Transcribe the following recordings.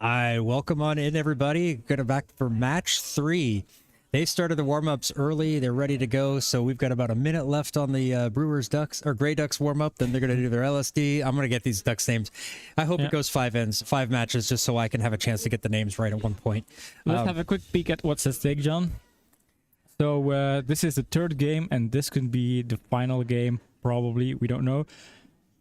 I welcome on in everybody. Going back for match 3. They started the warm-ups early. They're ready to go. So we've got about a minute left on the Brewers Ducks or Grey Ducks warm-up. Then they're going to do their LSD. I'm going to get these Ducks names. I hope it goes 5 matches just so I can have a chance to get the names right at one point. Let's have a quick peek at what's at stake, John. So this is the third game, and this could be the final game, probably. We don't know.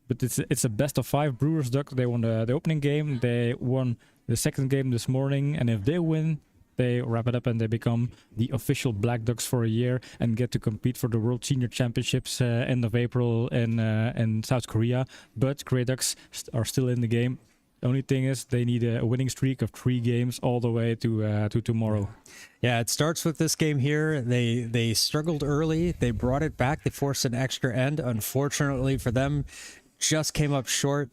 But it's a best of 5. Brewers Ducks, they won the opening game. They won the second game this morning. And if they win, they wrap it up and they become the official Black Ducks for a year and get to compete for the World Senior Championships end of April in South Korea. But Grey Ducks are still in the game. The only thing is they need a winning streak of 3 games all the way to tomorrow. Yeah, it starts with this game here. They struggled early. They brought it back. They forced an extra end. Unfortunately for them, just came up short.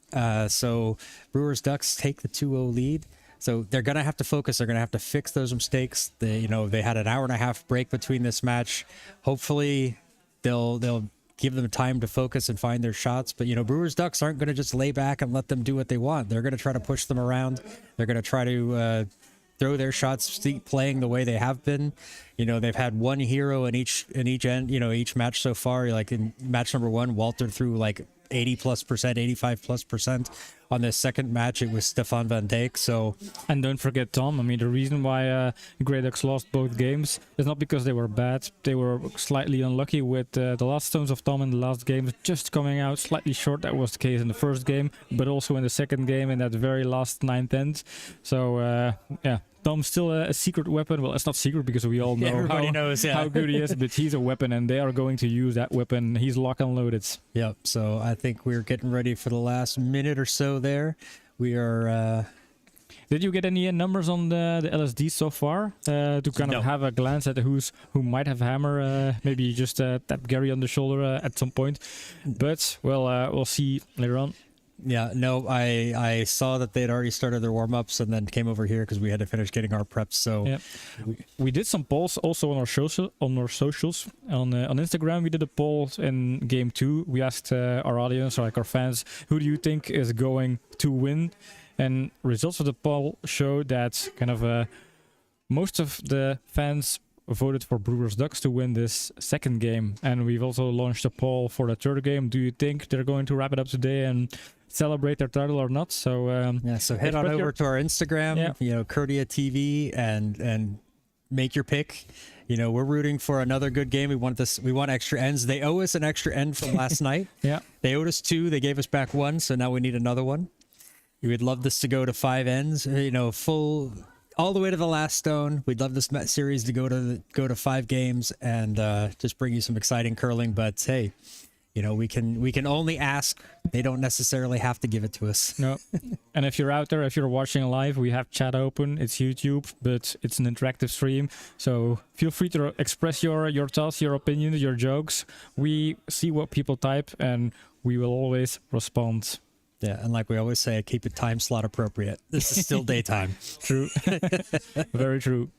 So Brewers Ducks take the 2-0 lead. So they're going to have to focus. They're going to have to fix those mistakes. They had an hour-and-a-half break between this match. Hopefully they'll give them time to focus and find their shots. But, Brewers Ducks aren't going to just lay back and let them do what they want. They're going to try to push them around. They're going to try to throw their shots, playing the way they have been. They've had one hero in each end, each match so far. Like in match number 1, Walter threw like 80+%, 85+%. On the second match, it was Stefan van Dijk. So, and don't forget Tom. I mean, the reason why Grey Ducks lost both games is not because they were bad. They were slightly unlucky with the last stones of Tom in the last game just coming out slightly short. That was the case in the first game, but also in the second game in that very last 9th end. So, yeah. Tom's still a secret weapon. Well, it's not secret because we all know how good he is, but he's a weapon and they are going to use that weapon. He's lock and loaded. Yep. So I think we're getting ready for the last minute or so there. We are... Did you get any numbers on the LSD so far to kind of have a glance at who might have hammer? Maybe just tap Gary on the shoulder at some point. But, well, we'll see later on. Yeah, no, I saw that they had already started their warm-ups and then came over here because we had to finish getting our preps. So yeah. We did some polls also on our socials. On Instagram, we did a poll in game 2. We asked our audience, like our fans, who do you think is going to win? And results of the poll showed that kind of most of the fans voted for Brewers Ducks to win this second game. And we've also launched a poll for the third game. Do you think they're going to wrap it up today and celebrate their title or not? So so head on over to our Instagram, Kurdia TV, and make your pick. We're rooting for another good game. We want extra ends. They owe us an extra end from last night. Yeah, they owed us 2. They gave us back 1, so now we need another one. We would love this to go to 5 ends, full all the way to the last stone. We'd love this series to go to 5 games and just bring you some exciting curling. But hey, we can only ask. They don't necessarily have to give it to us. No. And if you're out there, if you're watching live, we have chat open. It's YouTube, but it's an interactive stream. So feel free to express your thoughts, your opinions, your jokes. We see what people type and we will always respond. Yeah, and like we always say, keep it time slot appropriate. This is still daytime. True. Very true.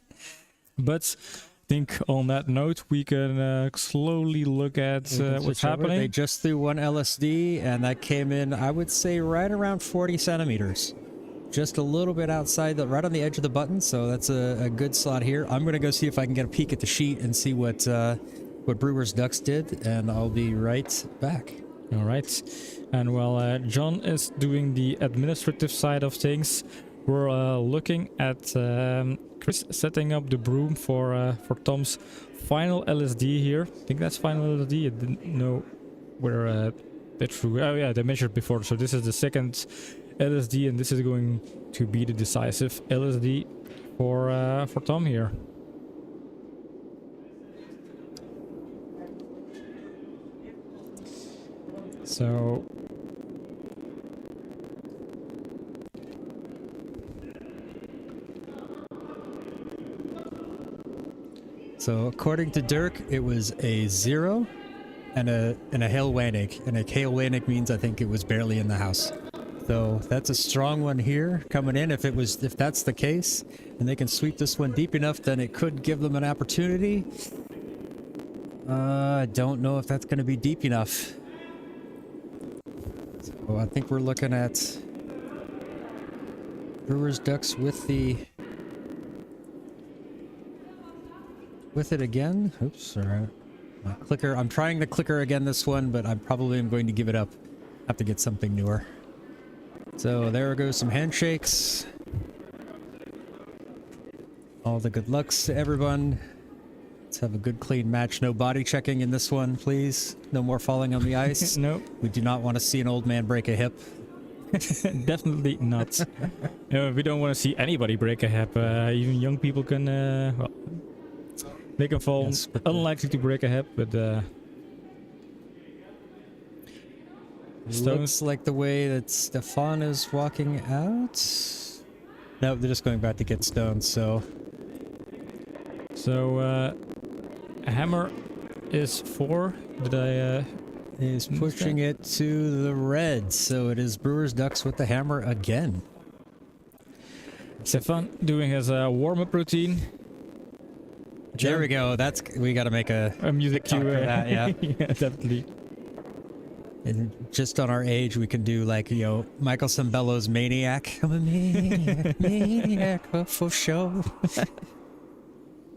But I think on that note, we can slowly look at what's happening. They just threw 1 LSD, and that came in, I would say, right around 40 centimeters. Just a little bit outside, right on the edge of the button, so that's a good slot here. I'm going to go see if I can get a peek at the sheet and see what Brewers Ducks did, and I'll be right back. All right. And while John is doing the administrative side of things, we're looking at Chris setting up the broom for Tom's final LSD here. I think that's final LSD. I didn't know where they threw. Oh yeah, they measured before. So this is the second LSD, and this is going to be the decisive LSD for Tom here. So according to Dirk, it was a 0 and a hail Wanig. And a hail Wanig means I think it was barely in the house. So that's a strong one here coming in. If that's the case, and they can sweep this one deep enough, then it could give them an opportunity. I don't know if that's going to be deep enough. So I think we're looking at Brewers Ducks with it again. Oops, alright. My clicker. I'm trying the clicker again this one, but I probably am going to give it up. Have to get something newer. So there goes some handshakes. All the good lucks to everyone. Let's have a good clean match. No body checking in this one, please. No more falling on the ice. Nope. We do not want to see an old man break a hip. Definitely not. We don't want to see anybody break a hip. Even young people can, well, they can fall. Yes, but unlikely to break a hip, but looks like the way that Stefan is walking out. No, they're just going back to get stones, so... So, Hammer is 4. Did I, He's pushing it to the red, so it is Brewers Ducks with the hammer again. Stefan doing his warm-up routine. There we go. We got to make a music cue for that, yeah. yeah, definitely. And just on our age, we can do like, you know, Michael Sembello's Maniac. I'm a maniac, maniac for sure.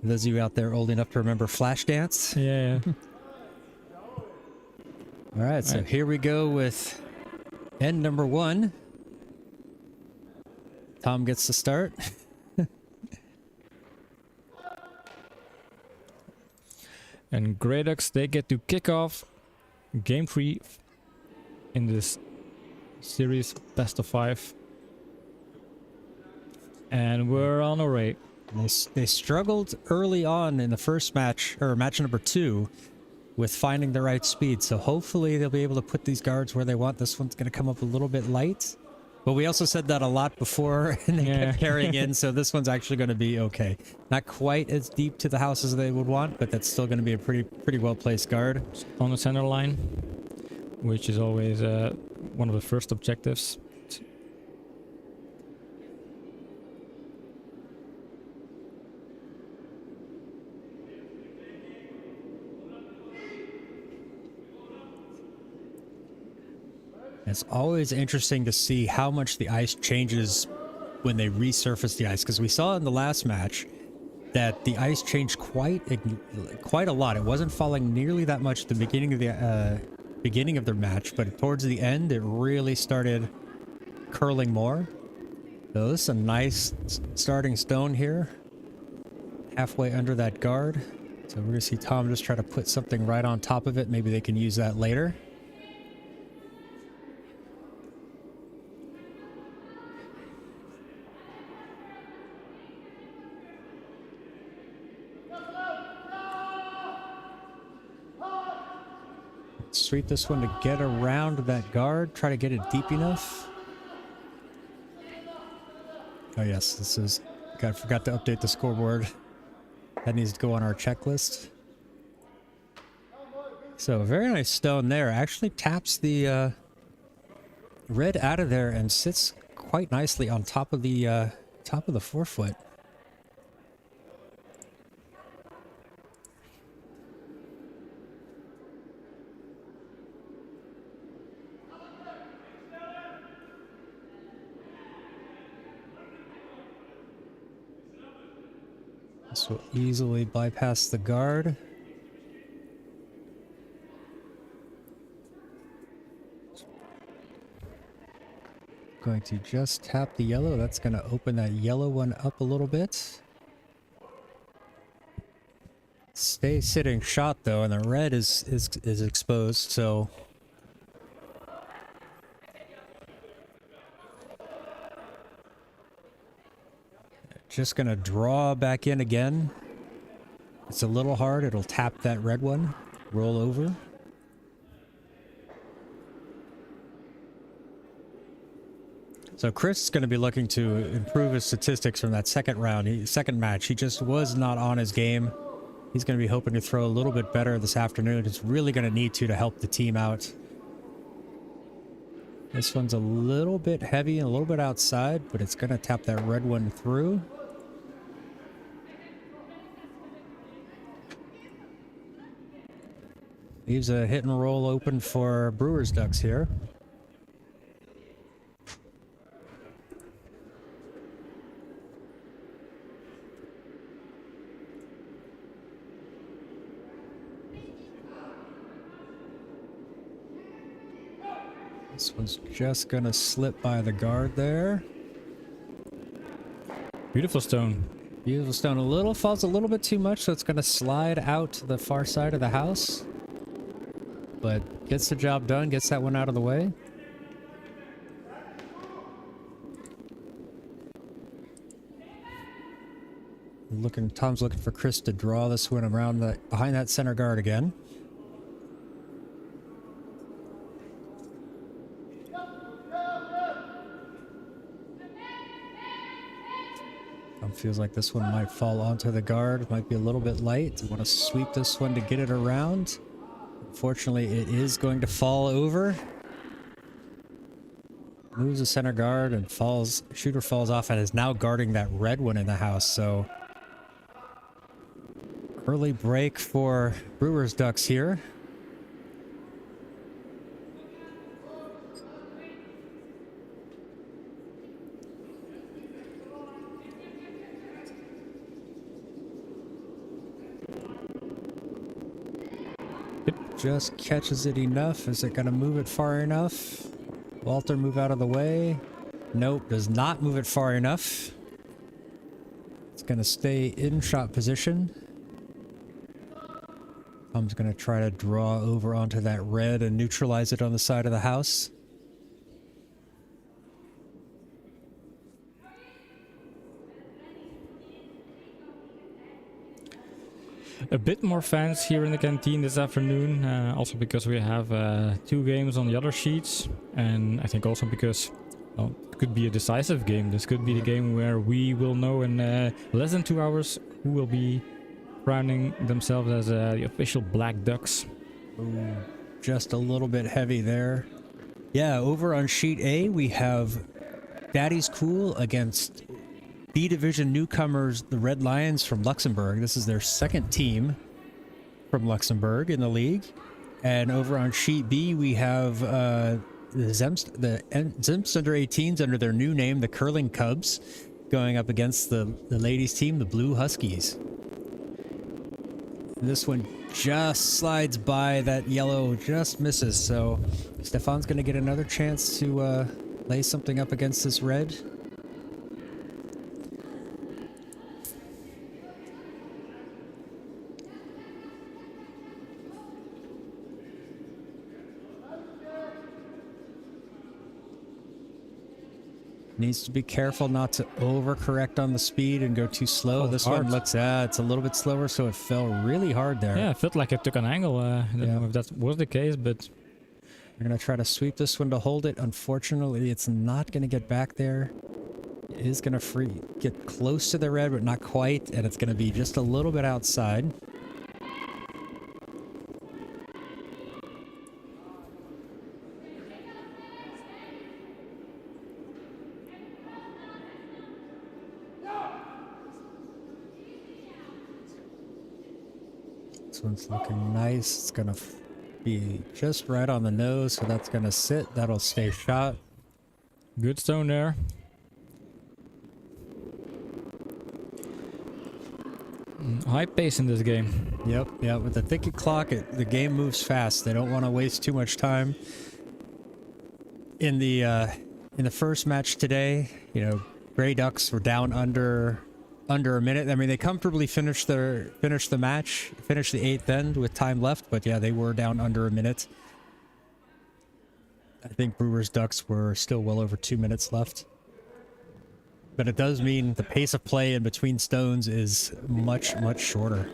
Those of you out there old enough to remember Flashdance? Yeah. All right, so here we go with end number 1. Tom gets to start. And Grey Ducks, they get to kick off game 3 in this series best of 5. And we're on our way. They struggled early on in the first match, or match number 2, with finding the right speed. So hopefully they'll be able to put these guards where they want. This one's going to come up a little bit light. But we also said that a lot before, and they kept carrying in, so this one's actually going to be okay. Not quite as deep to the house as they would want, but that's still going to be a pretty well-placed guard. On the center line, which is always one of the first objectives. It's always interesting to see how much the ice changes when they resurface the ice, because we saw in the last match that the ice changed quite a lot. It wasn't falling nearly that much at the beginning of their match, but towards the end it really started curling more. So this is a nice starting stone here, halfway under that guard. So we're gonna see Tom just try to put something right on top of it. Maybe they can use that later. Sweep this one to get around that guard. Try to get it deep enough. Oh yes, this is... I forgot to update the scoreboard. That needs to go on our checklist. So a very nice stone there. Actually taps the red out of there and sits quite nicely on top of the forefoot. This will easily bypass the guard. Going to just tap the yellow. That's going to open that yellow one up a little bit. Stay sitting shot though, and the red is exposed, so... Just gonna draw back in again. It's a little hard. It'll tap that red one. Roll over. So Chris is going to be looking to improve his statistics from that second round, second match. He just was not on his game. He's going to be hoping to throw a little bit better this afternoon. It's really going to need to help the team out. This one's a little bit heavy and a little bit outside, but it's going to tap that red one through. Leaves a hit and roll open for Brewers Ducks here. This one's just gonna slip by the guard there. Beautiful stone. Beautiful stone. Falls a little bit too much, so it's gonna slide out to the far side of the house. But gets the job done, gets that one out of the way. Tom's looking for Chris to draw this one around behind that center guard again. Feels like this one might fall onto the guard. Might be a little bit light. I want to sweep this one to get it around. Unfortunately, it is going to fall over. Moves the center guard and falls. Shooter falls off and is now guarding that red one in the house. So early break for Brewer's Ducks here. Just catches it enough. Is it going to move it far enough? Walter, move out of the way. Nope, does not move it far enough. It's going to stay in shot position. I'm just going to try to draw over onto that red and neutralize it on the side of the house. A bit more fans here in the canteen this afternoon, also because we have 2 games on the other sheets, and I think also because, well, it could be a decisive game. This could be the game where we will know in less than 2 hours who will be crowning themselves as the official Black Ducks. Ooh, just a little bit heavy there. Yeah, over on sheet A we have Daddy's Cool against B Division newcomers, the Red Lions from Luxembourg. This is their second team from Luxembourg in the league. And over on sheet B, we have the Zemst under 18s under their new name, the Curling Cubs, going up against the ladies team, the Blue Huskies. And this one just slides by that yellow, just misses. So Stefan's going to get another chance to lay something up against this red. Needs to be careful not to overcorrect on the speed and go too slow. Oh, this hard. one looks, it's a little bit slower, so it fell really hard there. Yeah, it felt like it took an angle. I don't know if that was the case, but We're going to try to sweep this one to hold it. Unfortunately, it's not going to get back there. It is going to get close to the red, but not quite, and it's going to be just a little bit outside. This one's looking nice. It's going to be just right on the nose, so that's going to sit. That'll stay shot. good stone there. High pace in this game. Yep, yeah. With the ticket clock, the game moves fast. They don't want to waste too much time. In the first match today, you know, Grey Ducks were down under a minute. I mean, they comfortably finished the match, finished the 8th end with time left. But yeah, they were down under a minute. I think Brewer's Ducks were still well over 2 minutes left. But it does mean the pace of play in between stones is much, much shorter.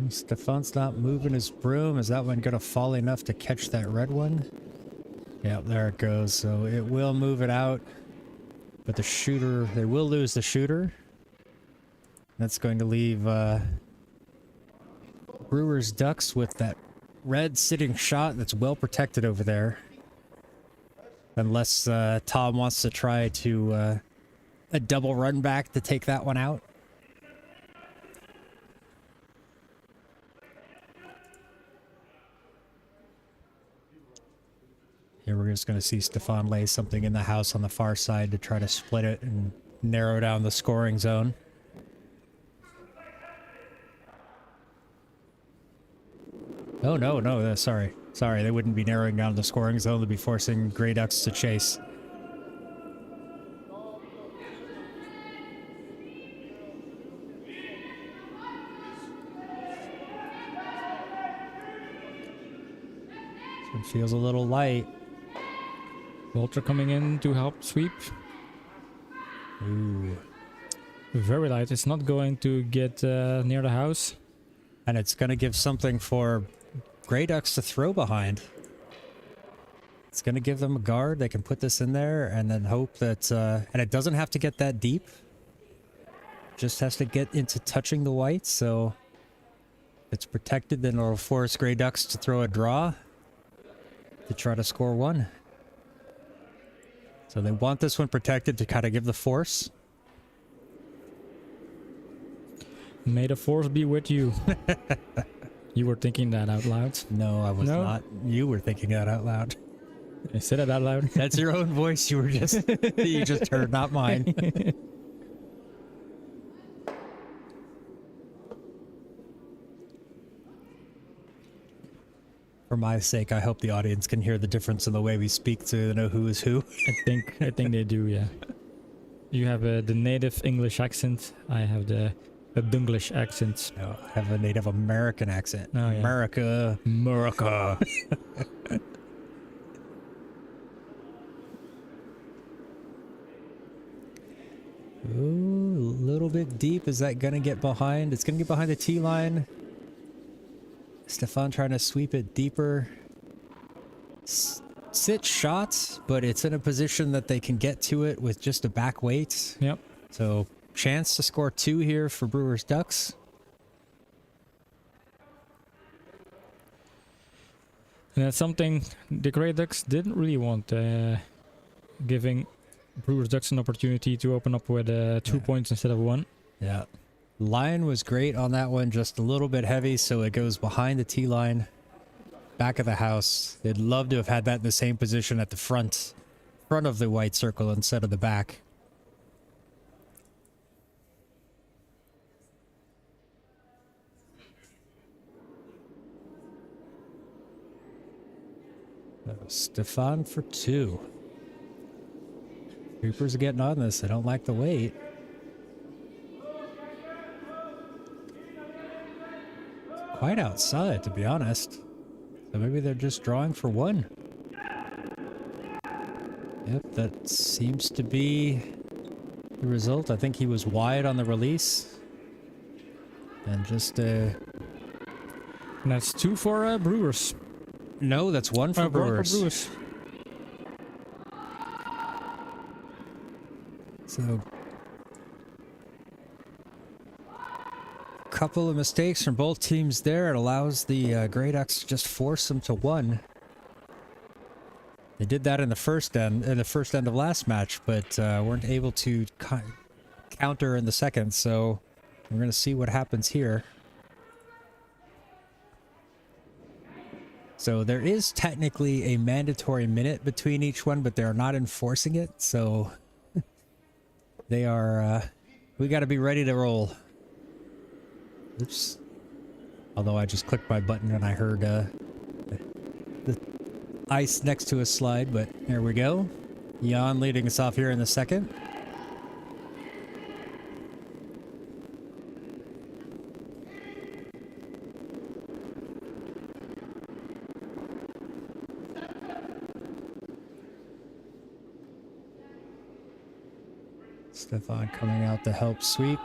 Stefan's not moving his broom. Is that one going to fall enough to catch that red one? Yeah, there it goes. So it will move it out. But the shooter, they will lose the shooter. That's going to leave Brewer's Ducks with that red sitting shot that's well protected over there. Unless Tom wants to try to a double run back to take that one out. Here we're just going to see Stefan lay something in the house on the far side to try to split it and narrow down the scoring zone. Oh, no, sorry. Sorry, they wouldn't be narrowing down the scoring zone. They'd be forcing Grey Ducks to chase. This one feels a little light. Walter coming in to help sweep. Ooh. Very light. It's not going to get near the house. And it's going to give something for Grey Ducks to throw behind. It's going to give them a guard. They can put this in there and then hope that... and it doesn't have to get that deep. Just has to get into touching the whites, so... If it's protected, then it'll force Grey Ducks to throw a draw to try to score one. So they want this one protected to kind of give the force. May the force be with you. You were thinking that out loud. No, I was not. You were thinking that out loud. I said it out loud. That's your own voice you just heard, not mine. For my sake, I hope the audience can hear the difference in the way we speak to know who is who. I think they do, yeah. You have the native English accent. I have the Dunglish accent. No, I have a Native American accent. Oh, yeah. America. America. Ooh, a little bit deep. Is that going to get behind? It's going to get behind the T line. Stefan trying to sweep it deeper. Sit shots, but it's in a position that they can get to it with just a back weight. Yep. So, chance to score 2 here for Brewers Ducks. And that's something the Grey Ducks didn't really want, giving Brewers Ducks an opportunity to open up with 2 points instead of 1. Yeah. Line was great on that one, just a little bit heavy, so it goes behind the T line, back of the house. They'd love to have had that in the same position at the front of the white circle instead of the back. Stefan for 2. Reapers are getting on this. They don't like the wait. Quite outside, to be honest. So maybe they're just drawing for 1. Yep, that seems to be the result. I think he was wide on the release. And just, And that's 2 for Brewers. No, that's 1 for Brewers. So, couple of mistakes from both teams there. It allows the Grey Ducks to just force them to 1. They did that in the first end of last match, but weren't able to counter in the second. So we're going to see what happens here. So there is technically a mandatory minute between each one, but they're not enforcing it. So they are. We got to be ready to roll. Oops. Although I just clicked my button and I heard the ice next to a slide, but there we go. Jan leading us off here in the second. Stefan coming out to help sweep.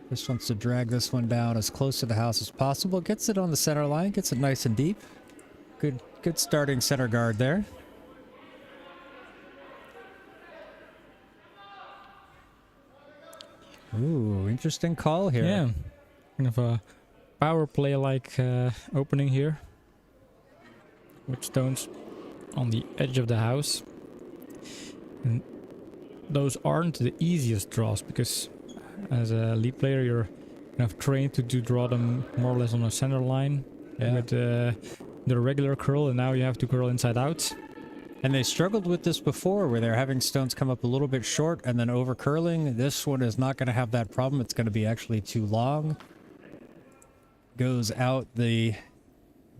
Just wants to drag this one down as close to the house as possible. Gets it on the center line. Gets it nice and deep. Good starting center guard there. Ooh, interesting call here. Yeah. Kind of a power play like opening here. With stones on the edge of the house. And those aren't the easiest draws because as a lead player, you're kind of trained to draw them more or less on a center line with the regular curl, and now you have to curl inside out. And they struggled with this before, where they're having stones come up a little bit short and then over curling. This one is not going to have that problem. It's going to be actually too long. Goes out the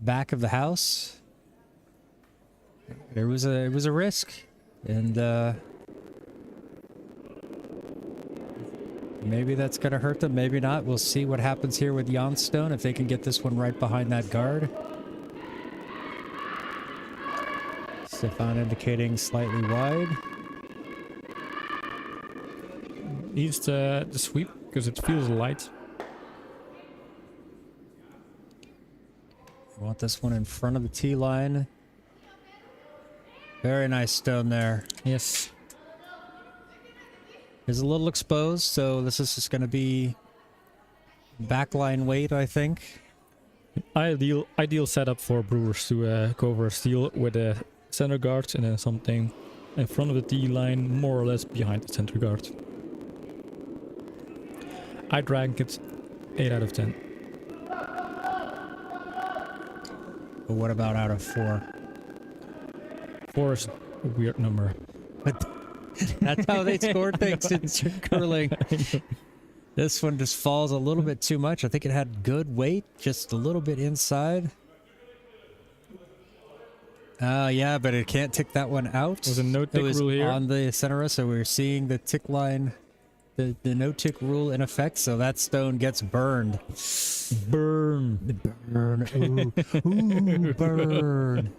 back of the house. It was a risk, and maybe that's going to hurt them, maybe not. We'll see what happens here with Johnstone, if they can get this one right behind that guard. Stefan indicating slightly wide. Needs the sweep because it feels light. We want this one in front of the tee line. Very nice stone there. Yes. Is a little exposed, so this is just going to be backline weight, I think. Ideal setup for Brewers to go over a steal with a center guard and then something in front of the tee line, more or less behind the center guard. I'd rank it 8 out of 10. But what about out of 4? 4 is a weird number. But that's how they score things in curling. This one just falls a little bit too much. I think it had good weight, just a little bit inside. Yeah, but it can't tick that one out. There's a no-tick rule here. On the center, so we're seeing the tick line, the no-tick rule in effect, so that stone gets burned. Burn. Burn. Ooh, burn.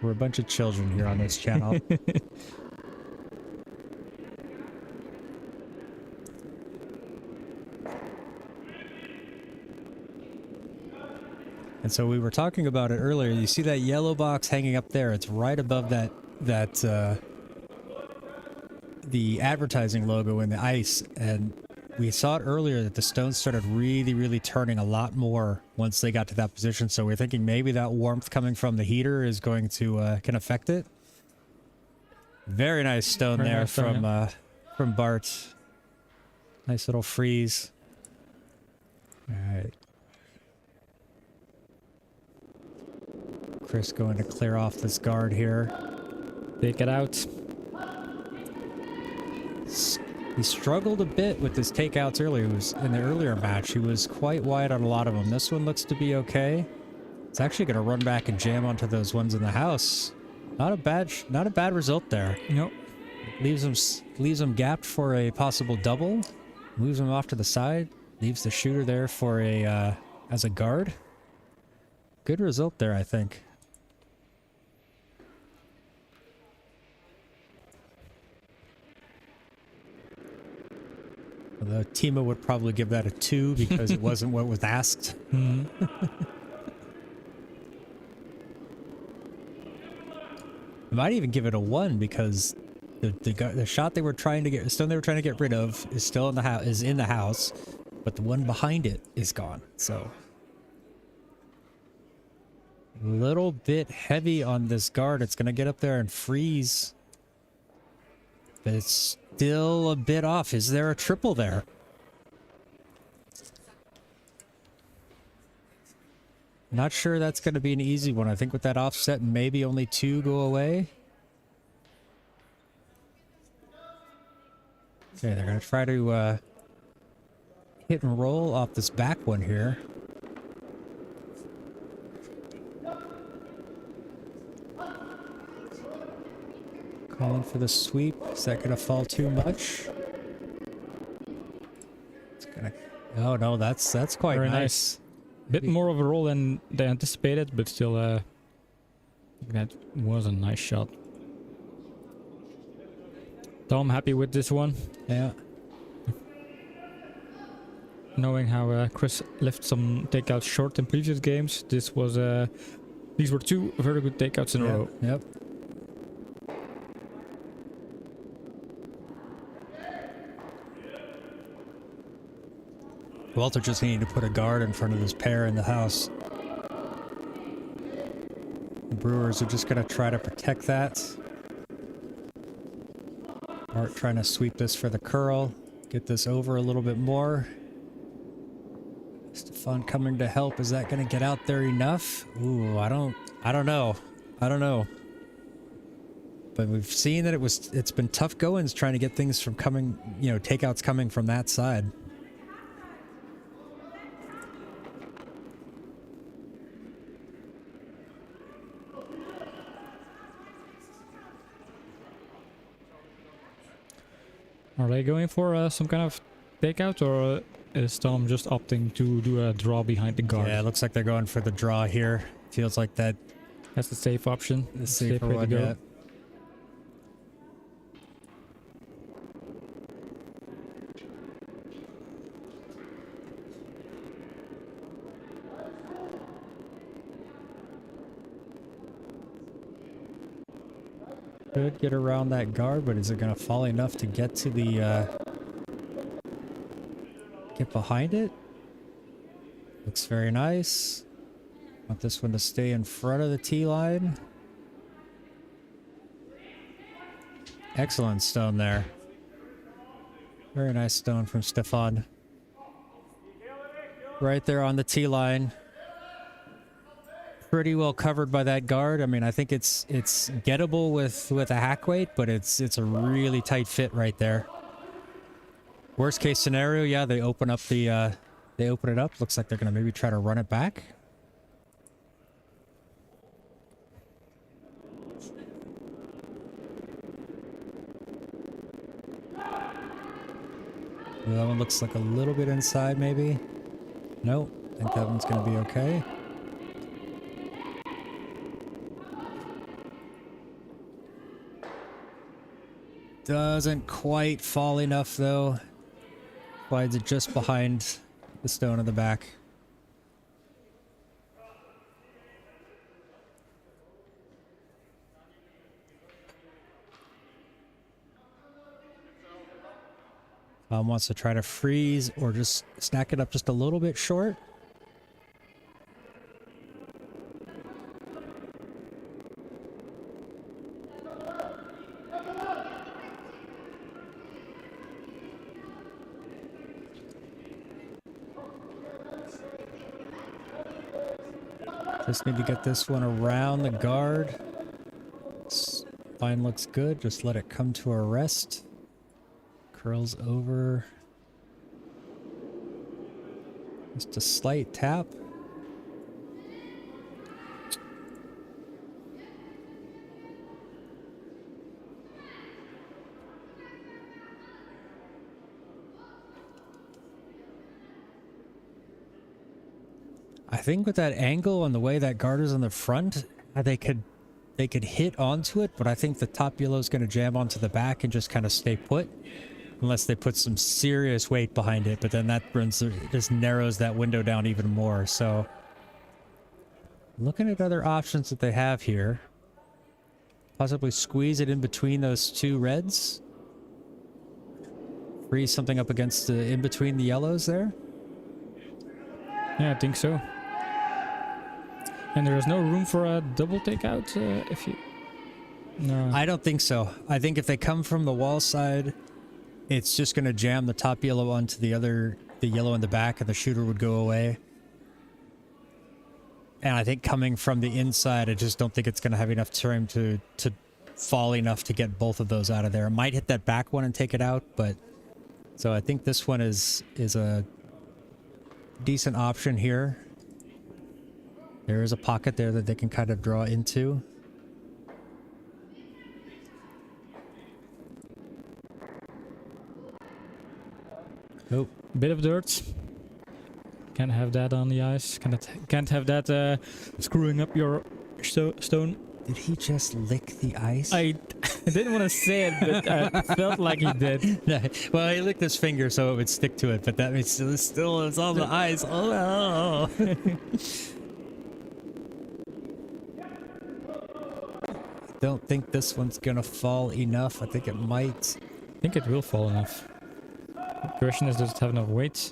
We're a bunch of children here on this channel. And so we were talking about it earlier. You see that yellow box hanging up there? It's right above that the advertising logo in the ice. And we saw it earlier that the stones started really turning a lot more once they got to that position. So we're thinking maybe that warmth coming from the heater is going to can affect it. Very nice stone Very there nice stone, from Bart. Nice little freeze. All right. Chris going to clear off this guard here. Take it out. He struggled a bit with his takeouts earlier. It was in the earlier match. He was quite wide on a lot of them. This one looks to be okay. It's actually going to run back and jam onto those ones in the house. Not a bad result there. Nope. Leaves him gapped for a possible double. Moves him off to the side. Leaves the shooter there for a as a guard. Good result there, I think. Although Timo would probably give that a 2 because it wasn't what was asked. Mm-hmm. I might even give it a 1 because the shot they were trying to get, the stone they were trying to get rid of, is still in the house, but the one behind it is gone. So a little bit heavy on this guard. It's gonna get up there and freeze, but it's still a bit off. Is there a triple there? Not sure that's going to be an easy one. I think with that offset, maybe only 2 go away. Okay, they're going to try to hit and roll off this back one here. Calling for the sweep. Is that going to fall too much? It's gonna. Oh no, that's quite Very nice. Bit more of a roll than they anticipated, but still, that was a nice shot. Tom, happy with this one? Yeah. Knowing how Chris left some takeouts short in previous games, this was these were 2 very good takeouts in a row. Yep. Walter just needed to put a guard in front of this pair in the house. The Brewers are just going to try to protect that. Art trying to sweep this for the curl. Get this over a little bit more. Stefan coming to help. Is that going to get out there enough? Ooh, I don't know. I don't know. But we've seen that it's been tough goings trying to get things from coming, you know, takeouts coming from that side. Are they going for some kind of takeout, or is Tom just opting to do a draw behind the guard? Yeah, it looks like they're going for the draw here. Feels like that. That's the safe option. The safer way to one, go. yeah. Could get around that guard, but is it going to fall enough to get to the, get behind it? Looks very nice. Want this one to stay in front of the T line. Excellent stone there. Very nice stone from Stefan. Right there on the T line. Pretty well covered by that guard. I mean, I think it's gettable with a hack weight, but it's a really tight fit right there. Worst case scenario, yeah, they open up the they open it up. Looks like they're gonna maybe try to run it back. That one looks like a little bit inside, maybe. Nope. I think that one's gonna be okay. Doesn't quite fall enough though. Slides it just behind the stone in the back. Wants to try to freeze or just stack it up just a little bit short. Just need to get this one around the guard. Line looks good. Just let it come to a rest. Curls over. Just a slight tap. I think with that angle and the way that guard is on the front, they could hit onto it, but I think the top yellow is going to jam onto the back and just kind of stay put. Unless they put some serious weight behind it, but then that just narrows that window down even more. So, looking at other options that they have here. Possibly squeeze it in between those two reds. Freeze something up against the in between the yellows there. Yeah, I think so. And there is no room for a double takeout if you... No. I don't think so. I think if they come from the wall side, it's just going to jam the top yellow onto the yellow in the back, and the shooter would go away. And I think coming from the inside, I just don't think it's going to have enough time to fall enough to get both of those out of there. It might hit that back one and take it out, but... So I think this one is a decent option here. There is a pocket there that they can kind of draw into. Nope. Bit of dirt. Can't have that on the ice. Can't have that screwing up your stone. Did he just lick the ice? I didn't want to say it, but I felt like he did. No, well, he licked his finger so it would stick to it, but that means it's on the ice. Oh no! Don't think this one's gonna fall enough. I think it might. I think it will fall enough. The question is, does it have enough weight?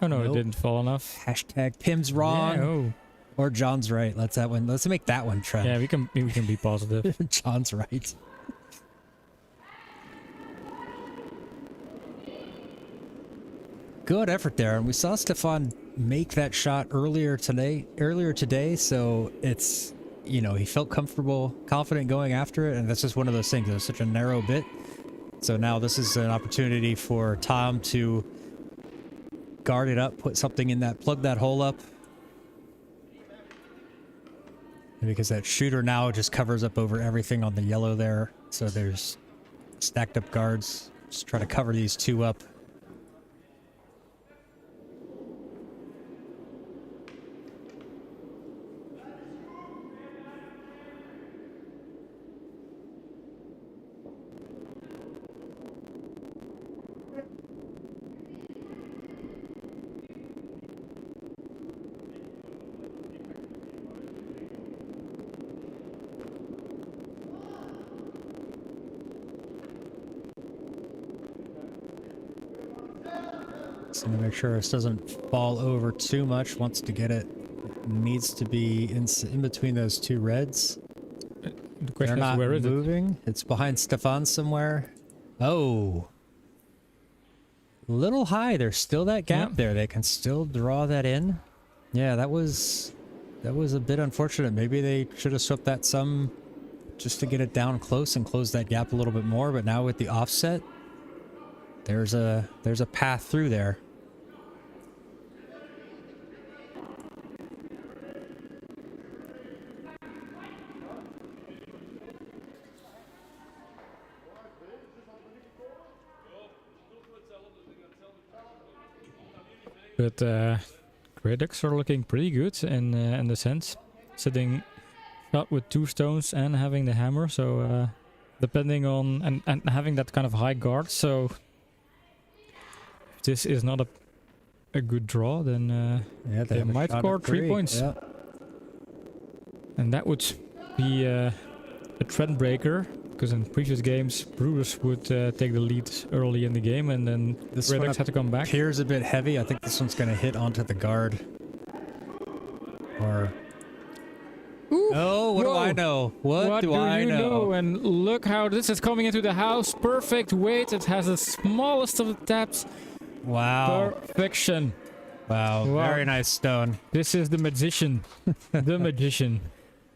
Oh no, Nope. It didn't fall enough. Hashtag Pim's wrong. Yeah, oh. Or John's right. Let's make that one trend. Yeah, we can be positive. John's right. good effort there, and we saw Stefan make that shot earlier today, so it's, you know, he felt confident going after it, and that's just one of those things. It was such a narrow bit. So now this is an opportunity for Tom to guard it up, put something in that, plug that hole up. Because that shooter now just covers up over everything on the yellow there. So there's stacked up guards. Just try to cover these two up. So I'm gonna make sure this doesn't fall over too much. Wants to get it. It needs to be in between those two reds. The question They're is, not where is it? moving. It's behind Stefan somewhere. Oh. Little high. There's still that gap there. They can still draw that in. Yeah, that was a bit unfortunate. Maybe they should have swept that some just to get it down close and close that gap a little bit more. But now with the offset, there's a path through there. But Grey Ducks are looking pretty good in the sense. Sitting shot with 2 stones and having the hammer, so depending on... And having that kind of high guard, so... If this is not a good draw, then Yeah, they might score 3 points. Yeah. And that would be a trend breaker, because in previous games Brewers would take the lead early in the game, and then This Grey one Ducks had to come back. appears a bit heavy. I think this one's going to hit onto the guard. Or... Ooh, Oh, what do I whoa. know? What do I you know? And look how this is coming into the house. Perfect weight. It has the smallest of the taps. Wow. Perfection. Wow. Wow. Very nice stone. This is the magician. The magician.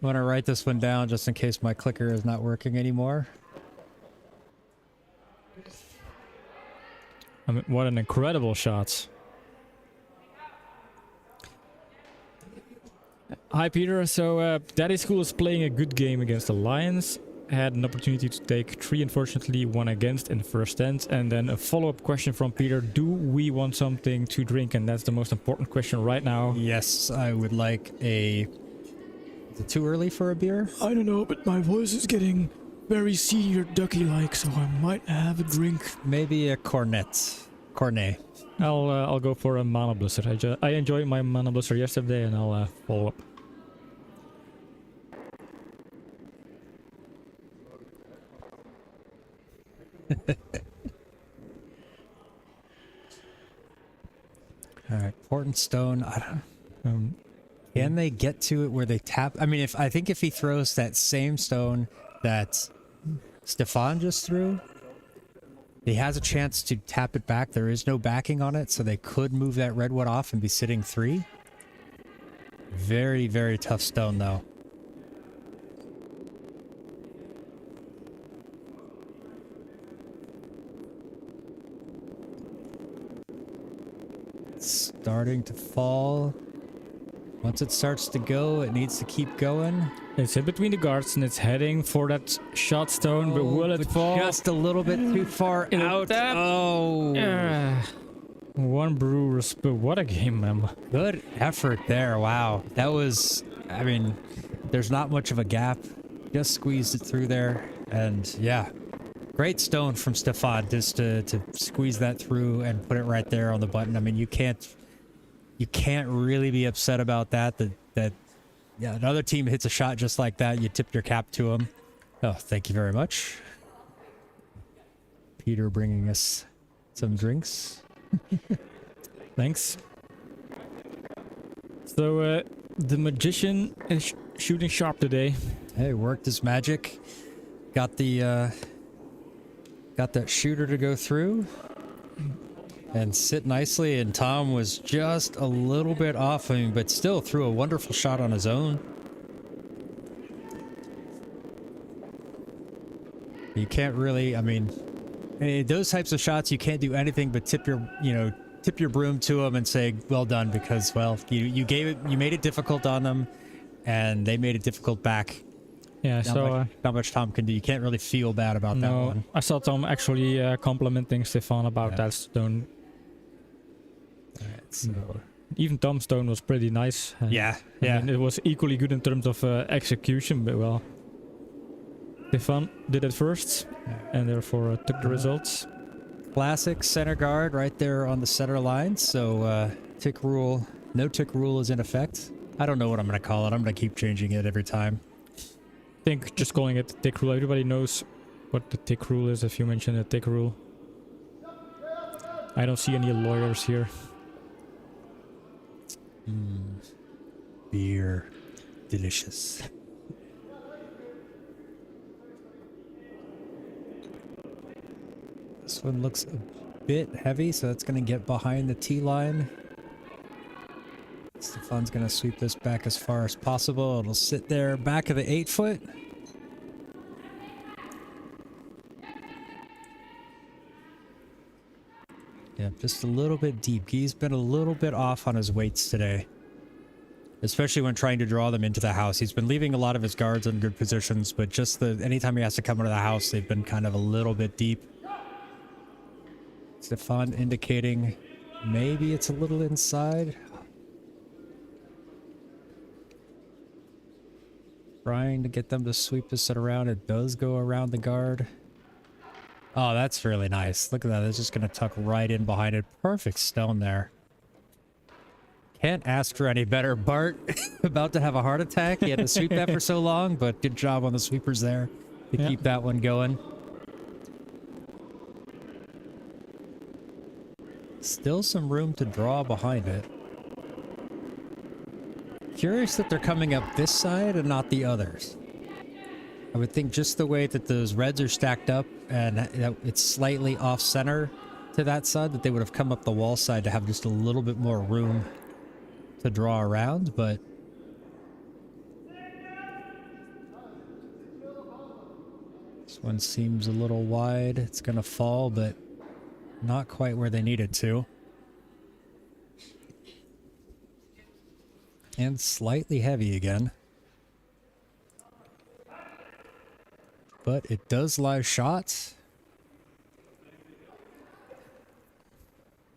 I'm going to write this one down just in case my clicker is not working anymore. I mean, what an incredible shot. Hi Peter, so Daddy School is playing a good game against the Lions. Had an opportunity to take 3, unfortunately 1 against in the first end. And then a follow-up question from Peter. Do we want something to drink? And that's the most important question right now. Yes, I would like a... Is it too early for a beer? I don't know, but my voice is getting very senior ducky-like, so I might have a drink. Maybe a cornet. Cornet. I'll go for a Mana Blister. I enjoyed my Mana Blister yesterday, and I'll follow up. All right, Portent Stone. I don't. Can they get to it where they tap? I mean, I think if he throws that same stone that Stefan just threw, he has a chance to tap it back. There is no backing on it, so they could move that redwood off and be sitting 3. Very, very tough stone, though. It's starting to fall. Once it starts to go, it needs to keep going. It's in between the guards, and it's heading for that shot stone, but will it fall? Just a little bit too far It'll out. tap. Oh. 1 Brewers, but what a game, man. Good effort there. Wow. That was, I mean, there's not much of a gap. Just squeezed it through there. And yeah, great stone from Stefan just to squeeze that through and put it right there on the button. I mean, you can't really be upset about that. Yeah, another team hits a shot just like that. You tip your cap to them. Oh, thank you very much. Peter bringing us some drinks. Thanks. So, the magician is shooting sharp today. Hey, worked his magic. Got that shooter to go through. and sit nicely, and Tom was just a little bit off of him, but still threw a wonderful shot on his own. You can't really, I mean, those types of shots, you can't do anything but tip your, tip your broom to them and say, well done, because, well, you made it difficult on them, and they made it difficult back. Yeah, not much Tom can do. You can't really feel bad about that one. I saw Tom actually complimenting Stefan about that stone. Alright, so even Tom's stone was pretty nice. yeah. I mean, it was equally good in terms of execution, but well, Stefan did it first, and therefore took the results. Classic center guard right there on the center line. So no tick rule is in effect. I don't know what I'm going to call it. I'm going to keep changing it every time. I think just calling it the tick rule. Everybody knows what the tick rule is if you mention the tick rule. I don't see any lawyers here. Beer. Delicious. This one looks a bit heavy, so that's going to get behind the tee line. Stefan's going to sweep this back as far as possible. It'll sit there back of the 8-foot. Yeah, just a little bit deep. He's been a little bit off on his weights today, especially when trying to draw them into the house. He's been leaving a lot of his guards in good positions, but just anytime he has to come into the house, they've been kind of a little bit deep. Stefan indicating maybe it's a little inside. Trying to get them to sweep this around. It does go around the guard. Oh, that's really nice. Look at that. It's just going to tuck right in behind it. Perfect stone there. Can't ask for any better. Bart about to have a heart attack. He had to sweep that for so long, but good job on the sweepers there to keep that one going. Still some room to draw behind it. Curious that they're coming up this side and not the others. I would think just the way that those reds are stacked up and it's slightly off center to that side, that they would have come up the wall side to have just a little bit more room to draw around, but this one seems a little wide. It's going to fall, but not quite where they need it to. And slightly heavy again. But it does live shots.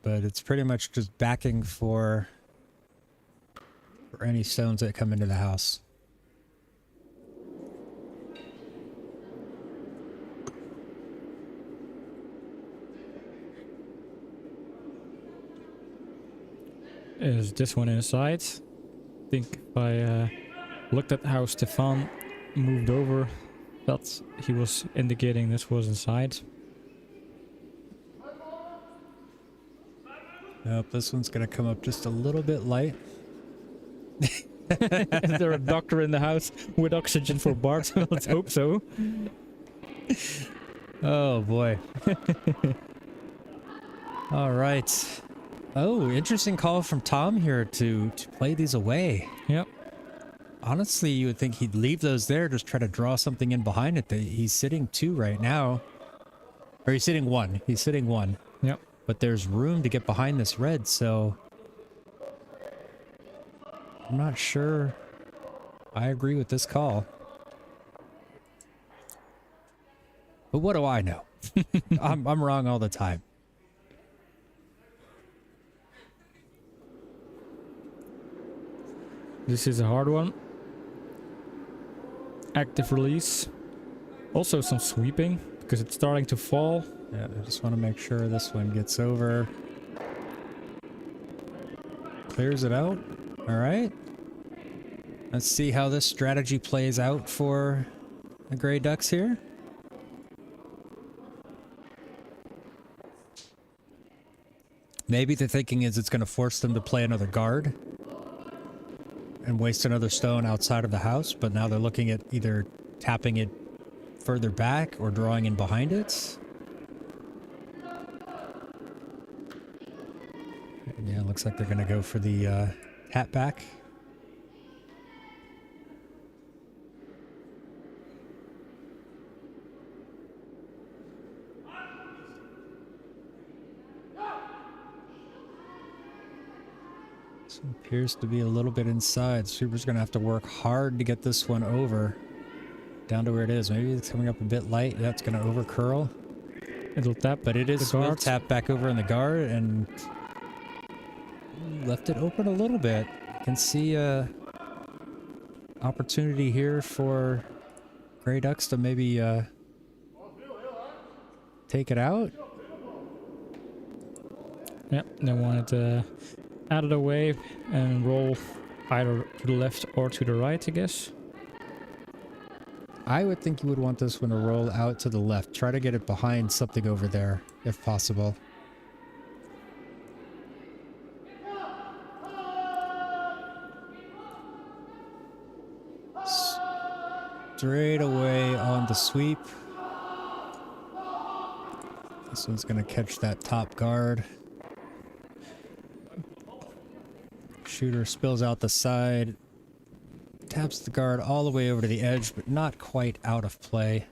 But it's pretty much just backing for any stones that come into the house. Is this one inside? I think if I looked at how Stefan moved over, that he was indicating this was inside. Nope, this one's gonna come up just a little bit light. Is there a doctor in the house with oxygen for Bart? Let's hope so. Oh boy. All right. Oh, interesting call from Tom here to play these away. Yep. Honestly, you would think he'd leave those there, just try to draw something in behind it. He's sitting 2 right now. Or he's sitting 1. He's sitting 1. Yep. But there's room to get behind this red, so I'm not sure I agree with this call. But what do I know? I'm wrong all the time. This is a hard one. Active release. Also some sweeping, because it's starting to fall. Yeah, I just want to make sure this one gets over. Clears it out. All right. Let's see how this strategy plays out for the Grey Ducks here. Maybe the thinking is it's going to force them to play another guard and waste another stone outside of the house, but now they're looking at either tapping it further back or drawing in behind it. Yeah, looks like they're going to go for the hat back. This one appears to be a little bit inside. Super's going to have to work hard to get this one over. Down to where it is. Maybe it's coming up a bit light. Yeah, it's going to over curl. It'll tap, But it is the will guard. tap back over in the guard and left it open a little bit. Can see a opportunity here for Grey Ducks to maybe take it out. Yep, they want it out of the way and roll either to the left or to the right, I guess. I would think you would want this one to roll out to the left. Try to get it behind something over there, if possible. Straight away on the sweep. This one's going to catch that top guard. Shooter spills out the side. Taps the guard all the way over to the edge, but not quite out of play.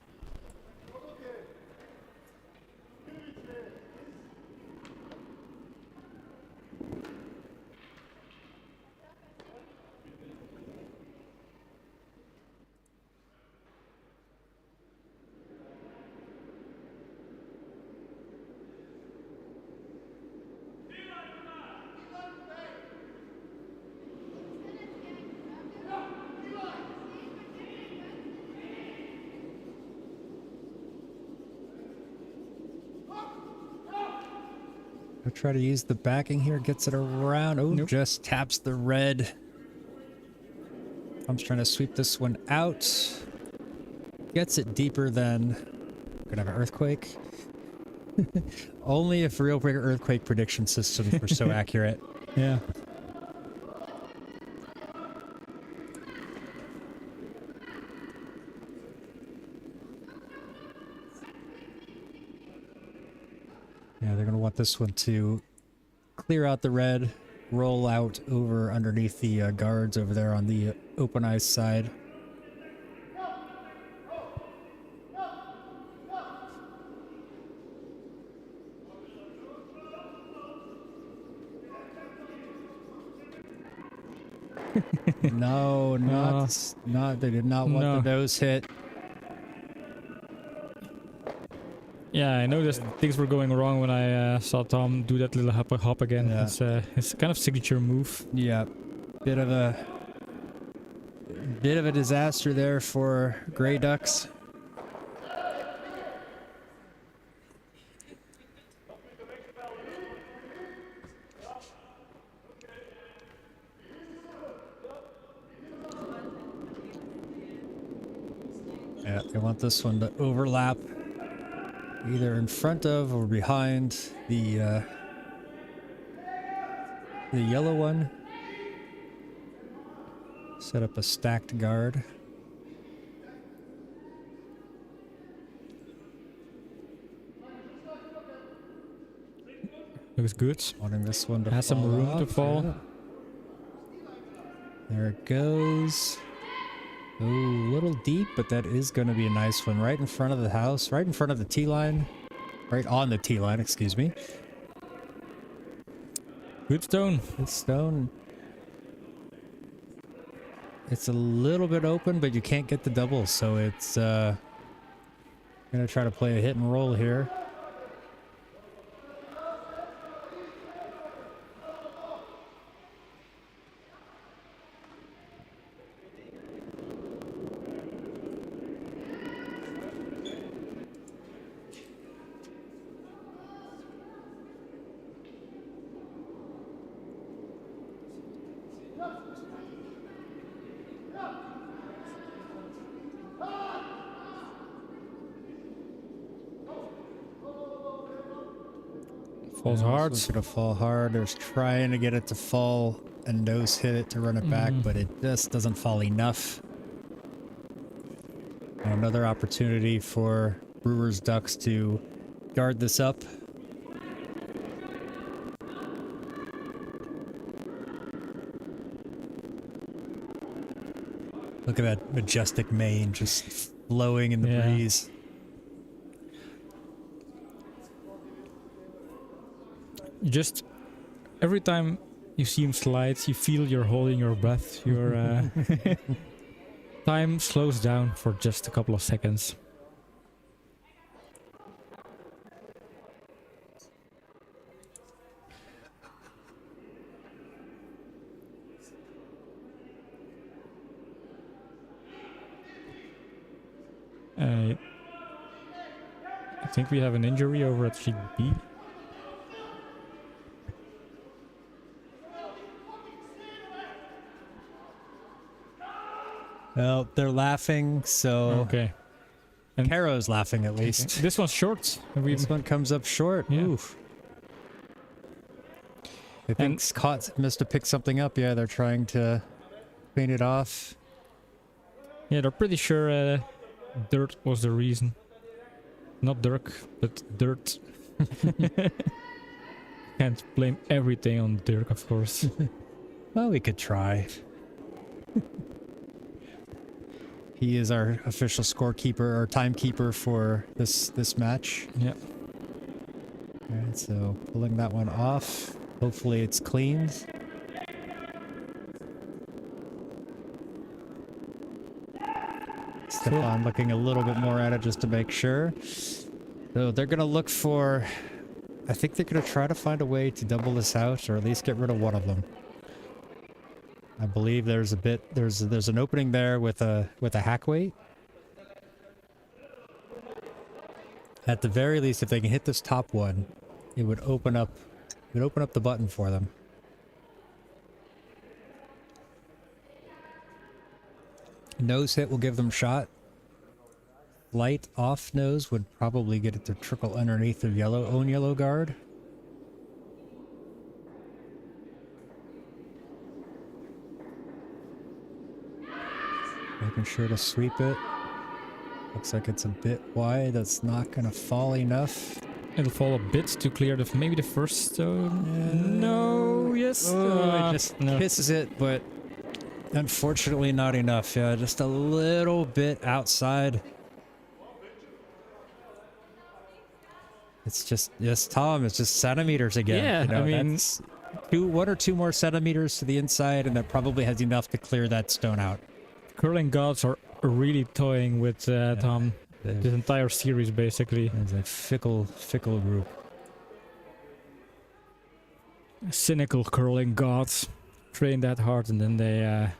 I'll try to use the backing here, gets it around. Oh, Nope. Just taps the red. I'm trying to sweep this one out. Gets it deeper than... Gonna have an earthquake. Only if real big earthquake prediction systems were so accurate. Yeah. Yeah, they're gonna want this one to clear out the red, roll out over underneath the guards over there on the open eyes side. No, not. They did not want No. the nose hit. Yeah, I noticed things were going wrong when I saw Tom do that little hop again. Yeah. It's kind of signature move. Yeah, bit of a disaster there for Grey Ducks. Yeah, they want this one to overlap either in front of or behind the yellow one. Set up a stacked guard. Looks good. Wanting this one to Has some fall room to off, fall. yeah. There it goes. Ooh, a little deep, but that is going to be a nice one. Right in front of the house, right in front of the tee line. Right on the tee line, excuse me. Good stone. Good stone. It's a little bit open, but you can't get the double, so it's gonna try to play a hit and roll here. Falls Yeah, hard. It's gonna fall hard. There's trying to get it to fall and nose hit it to run it back, but it just doesn't fall enough. Another opportunity for Brewer's Ducks to guard this up. Look at that majestic mane just flowing in the Yeah. breeze. You just every time you see him slide, you feel you're holding your breath. Your time slows down for just a couple of seconds. I think we have an injury over at sheet B. Well, they're laughing, so Okay. And- Caro's laughing at least. This one's short. We This one comes up short. Yeah. Oof. I think Scott must have picked something up. Yeah, they're trying to clean it off. Yeah, they're pretty sure dirt was the reason. Not Dirk, but dirt. Can't blame everything on Dirk, of course. Well, we could try. He is our official scorekeeper or timekeeper for this match. Yeah. All right, so pulling that one off. Hopefully it's cleaned. Stefan looking a little bit more at it just to make sure. So they're going to look for... I think they're going to try to find a way to double this out or at least get rid of one of them. I believe there's a bit... There's an opening there with a hack weight. At the very least, if they can hit this top one, it would open up the button for them. Nose hit will give them shot. Light off nose would probably get it to trickle underneath their own yellow guard. Making sure to sweep it. Looks like it's a bit wide. That's not going to fall enough. It'll fall a bit to clear maybe the first stone. No, yes. Oh, it just no. kisses it, but unfortunately not enough. Yeah, just a little bit outside. It's just, yes, Tom, it's just centimeters again. Yeah, you know, I mean... that's one or two more centimeters to the inside, and that probably has enough to clear that stone out. Curling gods are really toying with Tom. This entire series, basically. It's a fickle group. Cynical curling gods. Train that hard and then they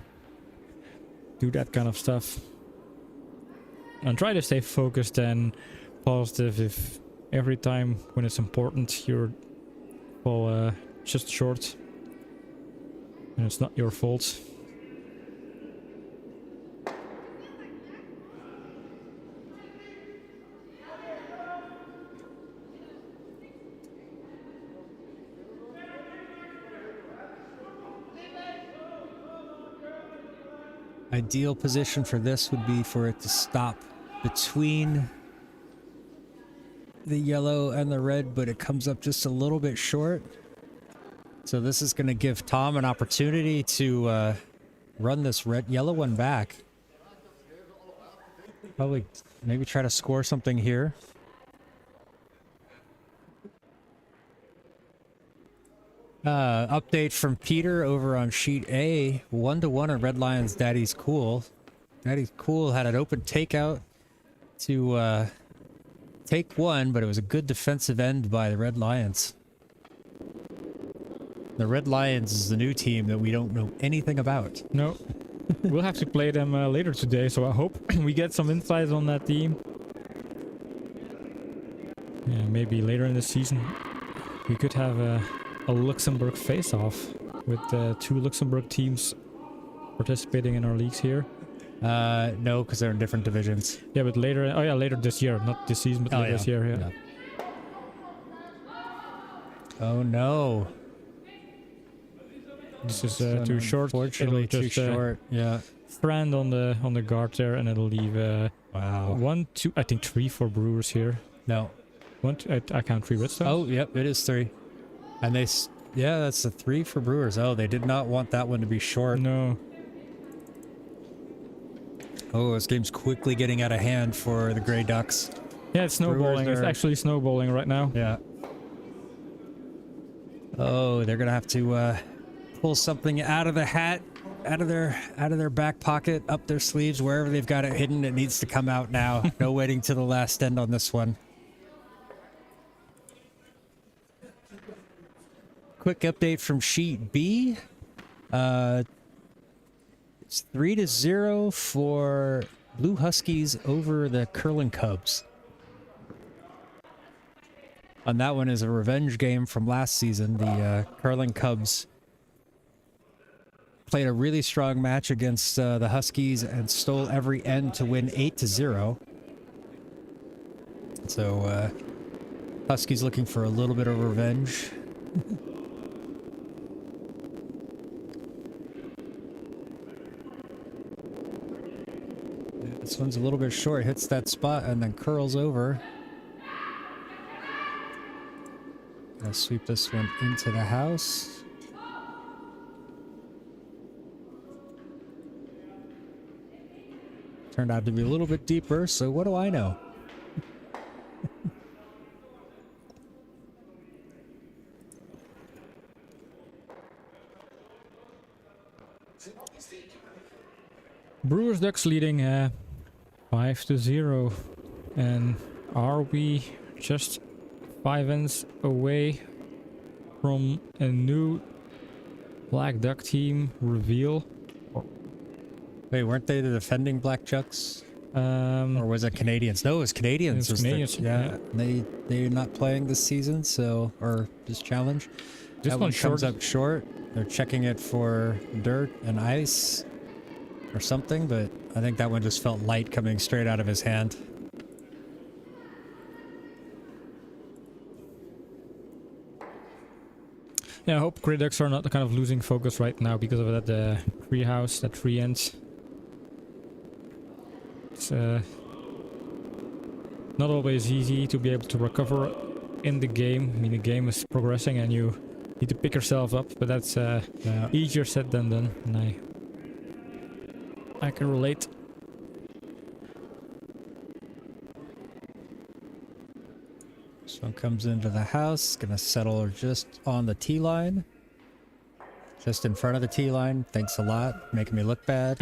do that kind of stuff. And try to stay focused and positive if every time when it's important you're fall just short. And it's not your fault. Ideal position for this would be for it to stop between the yellow and the red, but it comes up just a little bit short. So this is going to give Tom an opportunity to run this yellow one back. Probably maybe try to score something here. Update from Peter over on sheet A. 1-1 on Red Lions Daddy's Cool. Daddy's Cool had an open takeout to take one, but it was a good defensive end by the Red Lions. The Red Lions is the new team that we don't know anything about. No. We'll have to play them later today, so I hope we get some insights on that team. Yeah, maybe later in the season we could have a Luxembourg face-off with two Luxembourg teams participating in our leagues here. No, because they're in different divisions. Yeah, but later... Oh yeah, later this year. Not this season, but later this year, yeah. Oh no. This is too short. Unfortunately, It'll too just, short. Yeah. Strand on the guard there, and it'll leave Wow. 1, 2, I think 3 for Brewers here. No. 1, 2, I count 3 redstones. Oh, yep, it is 3. And yeah, that's a 3 for Brewers. Oh, they did not want that one to be short. No. Oh, this game's quickly getting out of hand for the Grey Ducks. Yeah, it's snowballing. It's are- actually snowballing right now. Yeah. Oh, they're gonna have to pull something out of the hat, out of their back pocket, up their sleeves, wherever they've got it hidden. It needs to come out now. No waiting to the last end on this one. Quick update from Sheet B. It's 3-0 for Blue Huskies over the Curling Cubs. And that one is a revenge game from last season. The Curling Cubs played a really strong match against the Huskies and stole every end to win 8-0. So Huskies looking for a little bit of revenge. This one's a little bit short, hits that spot and then curls over. I'll sweep this one into the house. Turned out to be a little bit deeper, so what do I know? Brewers Ducks leading 5-0. And are we just 5 ends away from a new Black Duck team reveal? Wait, weren't they the defending Black Ducks? Or was it Canadians? No, it was Canadians. It was Canadians, yeah. They're not playing this season, so, or this challenge. This that one comes up short. They're checking it for dirt and ice or something, but I think that one just felt light coming straight out of his hand. Yeah, I hope Grey Ducks are not kind of losing focus right now because of that tree house, that tree ends. It's not always easy to be able to recover in the game. I mean, the game is progressing and you need to pick yourself up, but that's easier said than done. And I can relate. This one comes into the house, gonna settle just on the T line. Just in front of the T line. Thanks a lot, making me look bad.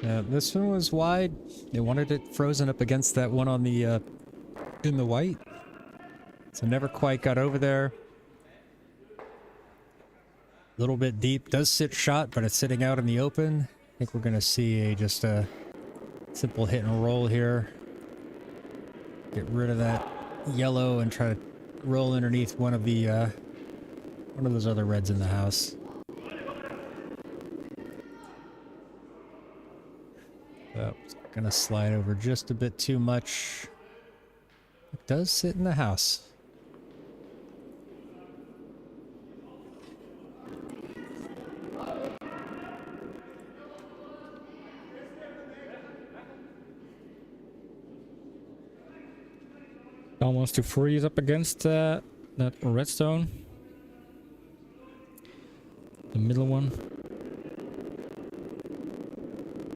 Yeah, this one was wide. They wanted it frozen up against that one on the in the white. So never quite got over there. A little bit deep. Does sit shot, but it's sitting out in the open. I think we're gonna see just a simple hit and roll here. Get rid of that yellow and try to roll underneath one of those other reds in the house. Oh, it's gonna slide over just a bit too much. It does sit in the house. Almost to freeze up against that redstone. The middle one.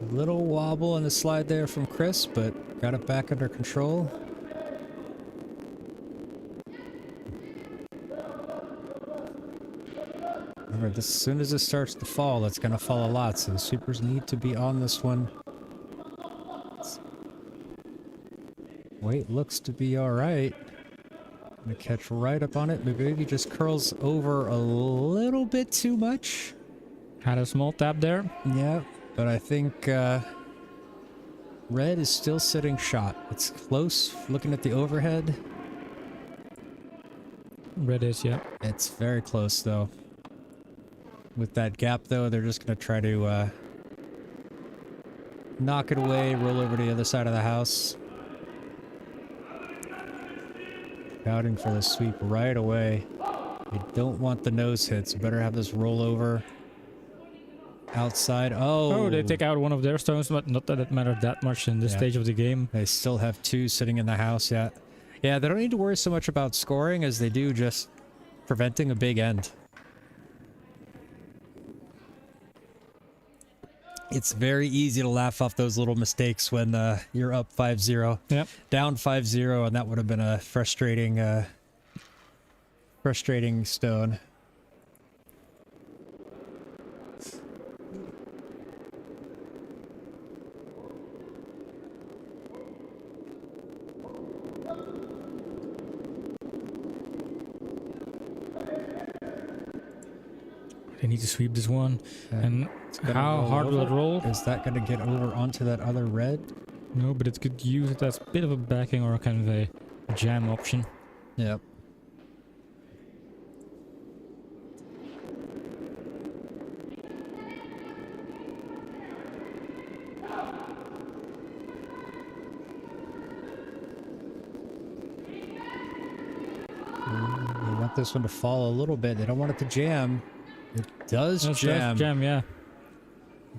A little wobble in the slide there from Chris, but got it back under control. Remember, as soon as it starts to fall, it's going to fall a lot, so the sweepers need to be on this one. Weight looks to be alright. Gonna catch right up on it, but maybe just curls over a little bit too much. Had a small tap there. Yeah, but I think red is still sitting shot. It's close, looking at the overhead. Red is, yeah. It's very close, though. With that gap, though, they're just going to try to knock it away, roll over to the other side of the house. Scouting for the sweep right away. You don't want the nose hits. You better have this roll over. Outside. Oh, they take out one of their stones, but not that it matters that much in this stage of the game. They still have 2 sitting in the house yet. Yeah, they don't need to worry so much about scoring as they do just preventing a big end. It's very easy to laugh off those little mistakes when you're up 5-0. Yep. Down 5-0, and that would have been a frustrating stone. They need to sweep this one. And gonna how roll hard will it over. roll? Is that going to get over onto that other red? No, but it could use it as a bit of a backing or kind of a jam option. Yep. They want this one to fall a little bit. They don't want it to jam. It does jam. Jam, yeah.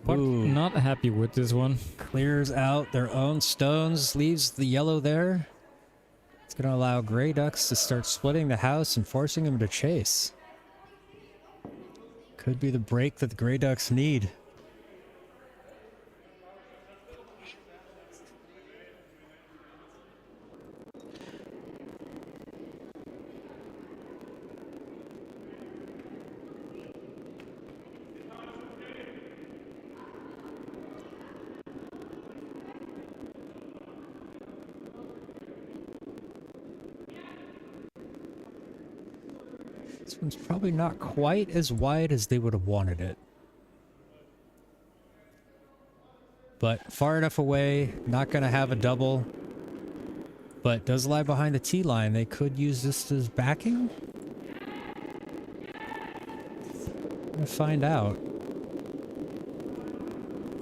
But Ooh. not happy with this one. Clears out their own stones, leaves the yellow there. It's going to allow Grey Ducks to start splitting the house and forcing them to chase. Could be the break that the Grey Ducks need. This one's probably not quite as wide as they would have wanted it. But far enough away, not going to have a double. But does lie behind the tee line. They could use this as backing? We'll find out.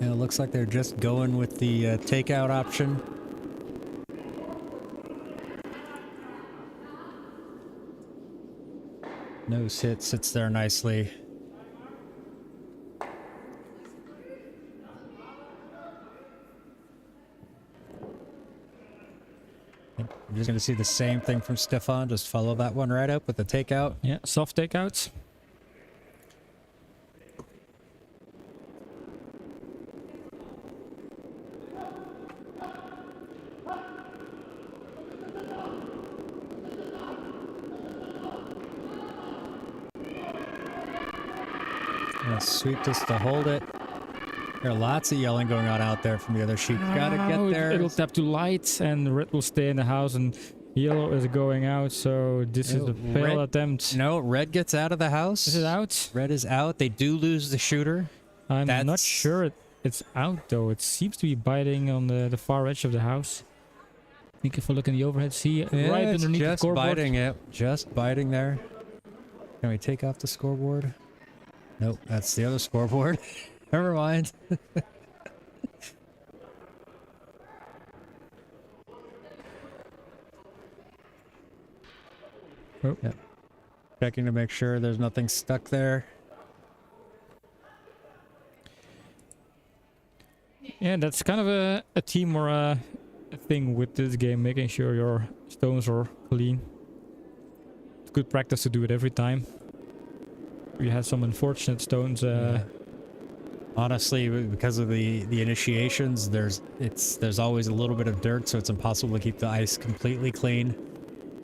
And it looks like they're just going with the takeout option. Nose hit sits there nicely. I'm just going to see the same thing from Stefan. Just follow that one right up with the takeout. Yeah, soft takeouts. Gonna sweep this to hold it. There are lots of yelling going on out there from the other sheep. Gotta get there. It'll tap to light and red will stay in the house and yellow is going out, so this is a failed attempt. No, red gets out of the house. Is it out? Red is out. They do lose the shooter. I'm not sure it's out though. It seems to be biting on the far edge of the house. I think if I look in the overhead, see right It's underneath the just scoreboard. biting it. Just biting there. Can we take off the scoreboard? Nope, that's the other scoreboard. Never mind. Oh. Yep. Checking to make sure there's nothing stuck there. Yeah, that's kind of a team or a thing with this game, making sure your stones are clean. It's good practice to do it every time. We had some unfortunate stones. Yeah. Honestly, because of the initiations, there's always a little bit of dirt, so it's impossible to keep the ice completely clean.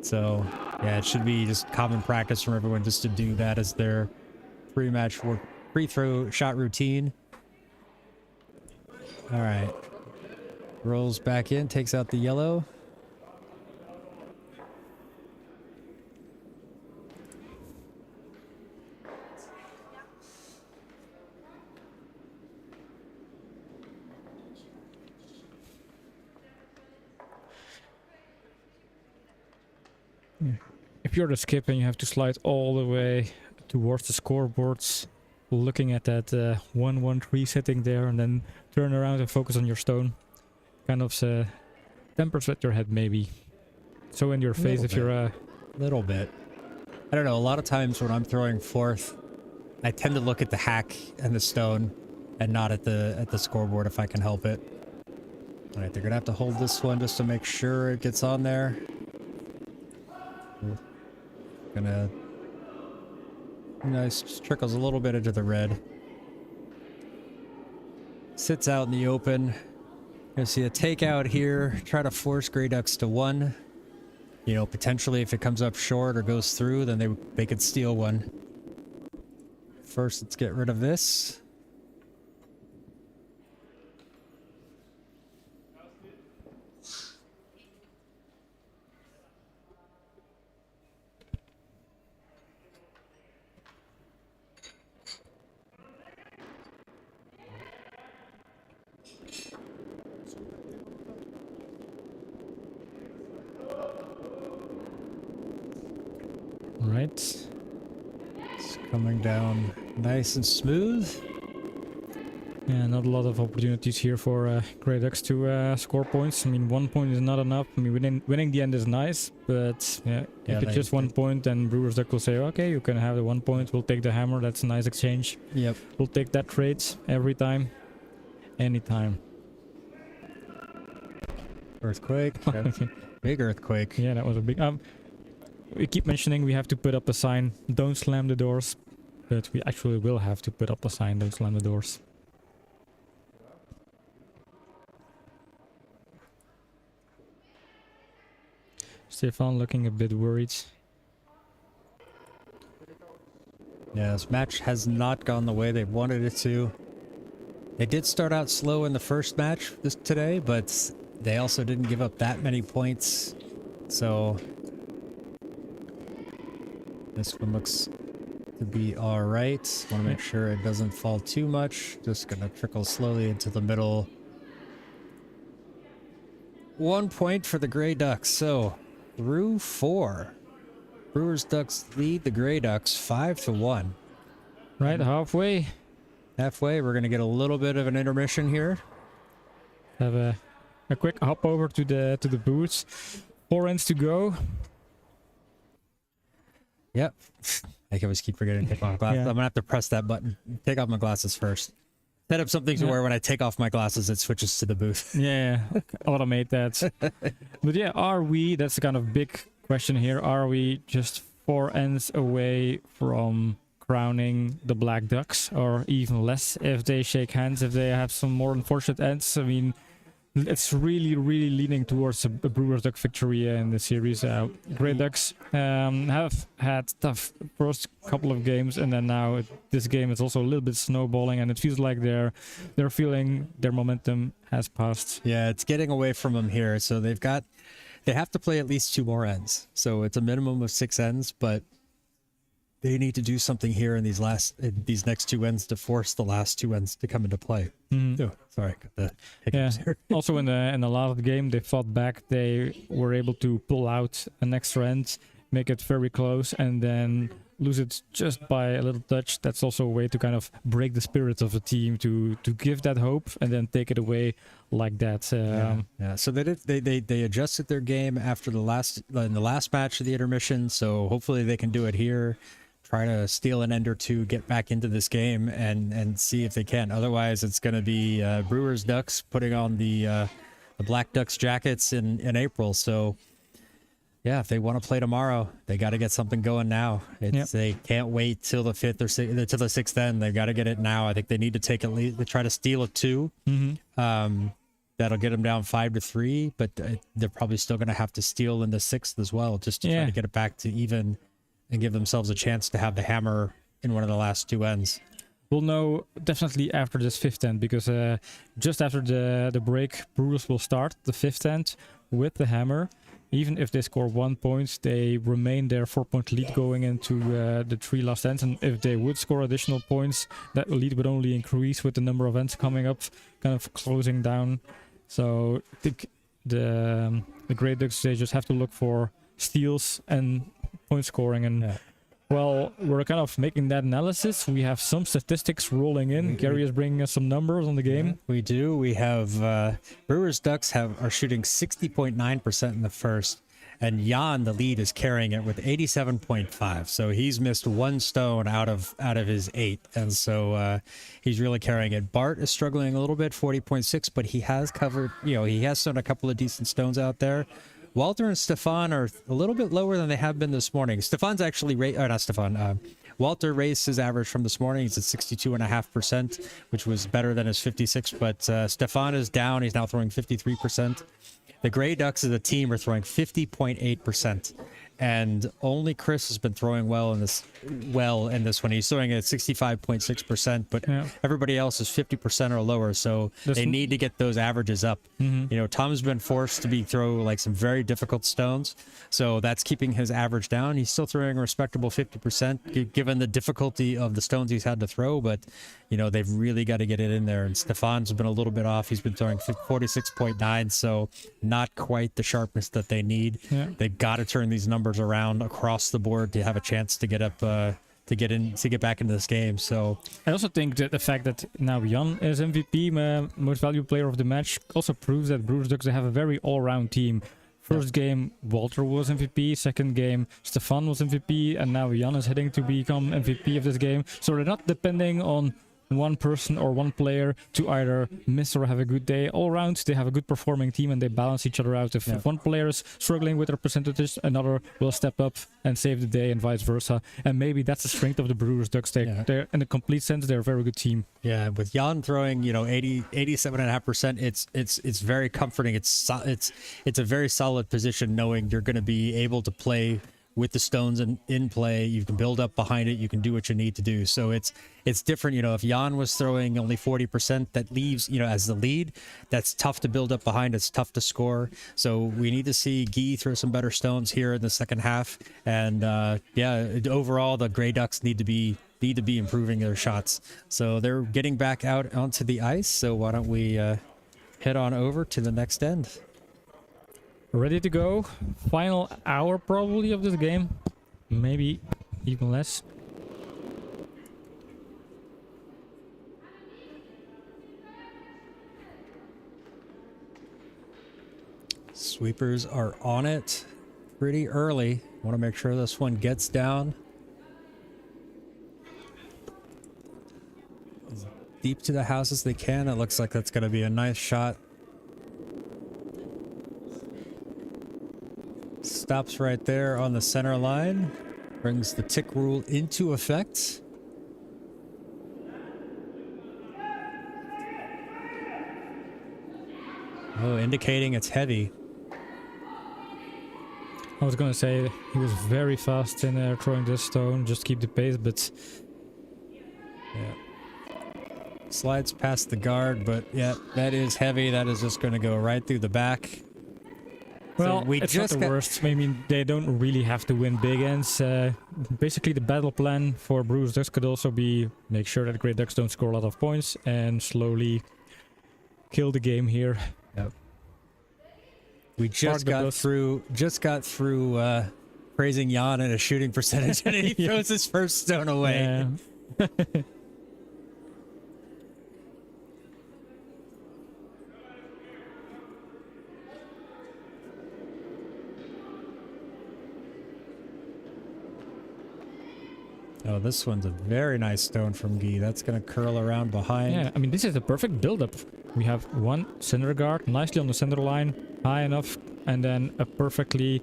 So yeah, it should be just common practice from everyone just to do that as their pre-match work, pre-throw shot routine. All right, rolls back in, takes out the yellow. If you're the skip and you have to slide all the way towards the scoreboards, looking at that 1-1-3 sitting there, and then turn around and focus on your stone. Kind of tempers with your head, maybe. So in your face if you're a little bit. I don't know. A lot of times when I'm throwing fourth, I tend to look at the hack and the stone, and not at the scoreboard if I can help it. All right, they're gonna have to hold this one just to make sure it gets on there. Gonna nice, just trickles a little bit into the red. Sits out in the open. Gonna see a takeout here. Try to force Grey Ducks to 1. You know, potentially if it comes up short or goes through, then they could steal one. First, let's get rid of this. right. It's coming down nice and smooth. Yeah, not a lot of opportunities here for Grey Ducks to score points. I mean, 1 point is not enough. I mean, winning the end is nice, but yeah, if it's just 1 point, then Brewers Duck will say, okay, you can have the 1 point, we'll take the hammer, that's a nice exchange. Yep. We'll take that trade every time, anytime. Earthquake. Big earthquake. Yeah, that was a big... we keep mentioning we have to put up a sign, don't slam the doors, but we actually will have to put up a sign, don't slam the doors. Stefan looking a bit worried. Yeah, this match has not gone the way they wanted it to. They did start out slow in the first match today, but they also didn't give up that many points. So this one looks to be all right. Want to make sure it doesn't fall too much. Just gonna trickle slowly into the middle. 1 point for the Grey Ducks. So through 4. Brewers Ducks lead the Grey Ducks 5-1. Right, halfway. Halfway, we're gonna get a little bit of an intermission here. Have a quick hop over to the booths. 4 ends to go. Yep. I can always keep forgetting to take off my glasses. Yeah. I'm gonna have to press that button. Take off my glasses first. Set up something to where when I take off my glasses, it switches to the booth. Yeah, automate that. But yeah, are we, that's the kind of big question here, are we just 4 ends away from crowning the Black Ducks, or even less if they shake hands, if they have some more unfortunate ends? I mean, it's really leaning towards a Brewers Duck victory in the series. Grey Ducks have had tough first couple of games, and then now this game is also a little bit snowballing, and it feels like they're feeling their momentum has passed. Yeah, it's getting away from them here. So they have to play at least 2 more ends. So it's a minimum of 6 ends, but they need to do something here in these next 2 ends to force the last 2 ends to come into play. Oh, sorry, got the hiccups here. Also in the last game they fought back. They were able to pull out an extra end, make it very close, and then lose it just by a little touch. That's also a way to kind of break the spirit of the team, to give that hope and then take it away like that. Yeah. So they adjusted their game after in the last match of the intermission. So hopefully they can do it here. Try to steal an end or 2, get back into this game, and see if they can. Otherwise, it's going to be Brewers Ducks putting on the Black Ducks jackets in April. So, yeah, if they want to play tomorrow, they got to get something going now. They can't wait till the 5th or till the 6th end. They've got to get it now. I think they need to take at least try to steal a 2. That'll get them down 5-3, but they're probably still going to have to steal in the 6th as well, just to try to get it back to even and give themselves a chance to have the hammer in one of the last 2 ends. We'll know definitely after this 5th end, because just after the break, Brewers will start the 5th end with the hammer. Even if they score 1 point, they remain their 4-point lead going into the 3 last ends. And if they would score additional points, that lead would only increase with the number of ends coming up, kind of closing down. So I think the Grey Ducks, they just have to look for steals and point scoring, and Well, we're kind of making that analysis. We have some statistics rolling in. Gary is bringing us some numbers on the game. We do. We have Brewers Ducks are shooting 60.9% in the first, and Jan, the lead, is carrying it with 87.5. So he's missed one stone out of his 8, and so he's really carrying it. Bart is struggling a little bit, 40.6, but he has covered. He has thrown a couple of decent stones out there. Walter and Stefan are a little bit lower than they have been this morning. Stefan's actually not Stefan. Walter raised his average from this morning. He's at 62.5%, which was better than his 56. But Stefan is down. He's now throwing 53%. The Grey Ducks as a team are throwing 50.8%. And only Chris has been throwing well in this one. He's throwing at 65.6%, but everybody else is 50% or lower. So they need to get those averages up. Tom's been forced to throw like some very difficult stones, so that's keeping his average down. He's still throwing a respectable 50%, given the difficulty of the stones he's had to throw. But they've really got to get it in there. And Stefan's been a little bit off. He's been throwing 46.9, so not quite the sharpness that they need. They've got to turn these numbers around across the board to have a chance to get up to get back into this game. So I also think that the fact that now Jan is MVP, most valuable player of the match, also proves that Brewers Ducks, they have a very all-round team. First game Walter was MVP, second game Stefan was MVP, and now Jan is heading to become MVP of this game. So they're not depending on one person or one player to either miss or have a good day. All around, they have a good performing team and they balance each other out. If one player is struggling with their percentages, another will step up and save the day, and vice versa. And maybe that's the strength of the Brewers Ducks. They're in a complete sense, they're a very good team. Yeah, with Jan throwing 87.5%, it's very comforting. It's a very solid position, knowing you're going to be able to play with the stones in play. You can build up behind it. You can do what you need to do. So it's different. If Jan was throwing only 40%, that leaves, as the lead, that's tough to build up behind. It's tough to score. So we need to see Guy throw some better stones here in the second half. And overall, the Grey Ducks need to be improving their shots. So they're getting back out onto the ice. So why don't we head on over to the next end? Ready to go. Final hour probably of this game. Maybe even less. Sweepers are on it pretty early. Want to make sure this one gets down as deep to the house as they can. It looks like that's going to be a nice shot. Stops right there on the center line. Brings the tick rule into effect. Oh, indicating it's heavy. I was gonna say he was very fast in throwing this stone, just keep the pace, but slides past the guard, but that is heavy. That is just going to go right through the back. Well, so it's not the worst. I mean, they don't really have to win big ends. Basically, the battle plan for Brewers Ducks could also be make sure that Grey Ducks don't score a lot of points and slowly kill the game here. Yep. We just got through praising Jan at a shooting percentage, and he throws his first stone away. Yeah. Oh, this one's a very nice stone from Guy. That's going to curl around behind. Yeah, I mean, this is the perfect build-up. We have one center guard nicely on the center line, high enough, and then a perfectly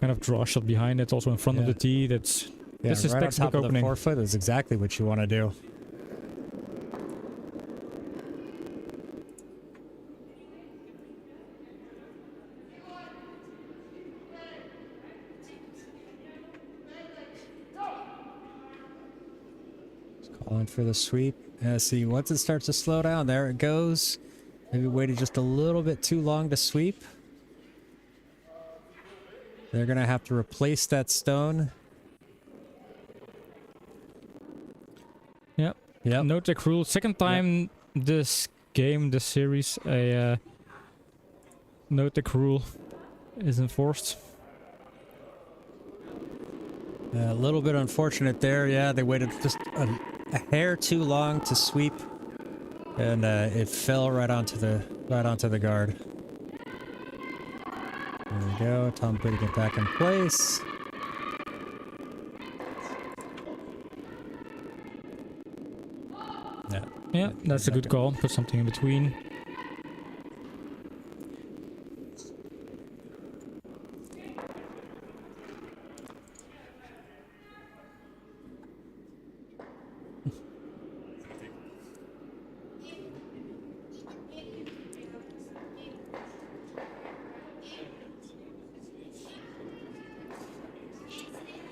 kind of draw shot behind it, also in front of the tee. This is right textbook on top of opening. The forefoot is exactly what you want to do. Calling for the sweep. See, once it starts to slow down, there it goes. Maybe waited just a little bit too long to sweep. They're going to have to replace that stone. Yep. No tech rule. Second time this game, this series, a no tech rule is enforced. A little bit unfortunate there. Yeah, they waited just a hair too long to sweep, and it fell right onto the guard. There we go. Tom putting it back in place. Yeah. Yeah, that's a good call. Put something in between.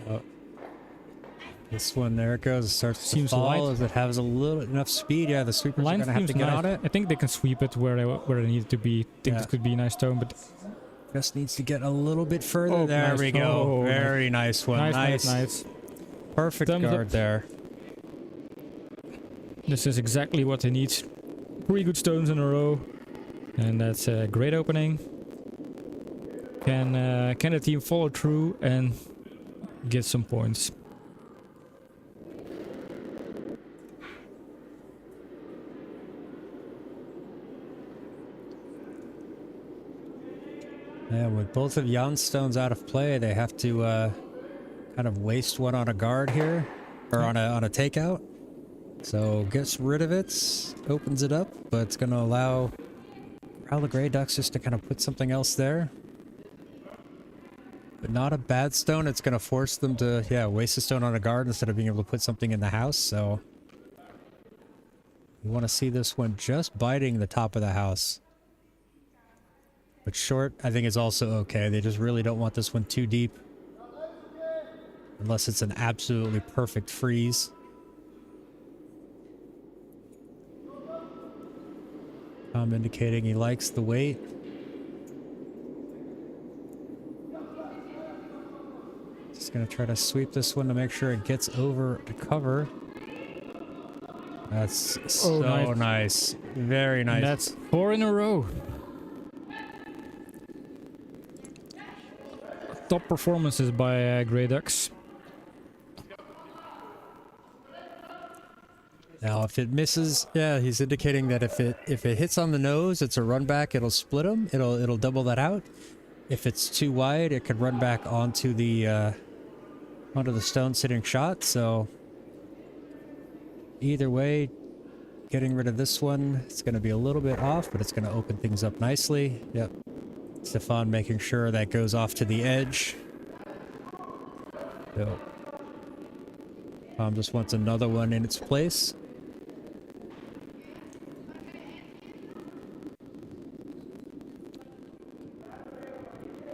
Oh. This one, there it goes. It starts to Seems fall light. as it has a little enough speed. Yeah, the sweepers are Line gonna have to seems get nice. on it. I think they can sweep it where they need to be. I think Yeah. this could be a nice stone, but Just needs to get a little bit further. Oh, there nice. we go. Oh, Very nice one. nice. Perfect Thumbs up. guard there. This is exactly what they need. 3 good stones in a row, and that's a great opening. Can the team follow through and get some points? Yeah, with both of Jan's stones out of play, they have to kind of waste one on a guard here, or on a takeout. So gets rid of it, opens it up, but it's going to allow the Grey Ducks just to kind of put something else there. But not a bad stone. It's going to force them to, waste a stone on a guard instead of being able to put something in the house. So you want to see this one just biting the top of the house. But short, I think, is also okay. They just really don't want this one too deep. Unless it's an absolutely perfect freeze. Tom indicating he likes the weight. Just gonna try to sweep this one to make sure it gets over the cover. That's so nice. Very nice. And that's 4 in a row. Top performances by Grey Ducks. Now, if it misses, he's indicating that if it hits on the nose, it's a run back. It'll split them. It'll double that out. If it's too wide, it could run back onto the stone sitting shot. So either way, getting rid of this one, it's going to be a little bit off, but it's going to open things up nicely. Yep. Stefan making sure that goes off to the edge. So Tom just wants another one in its place.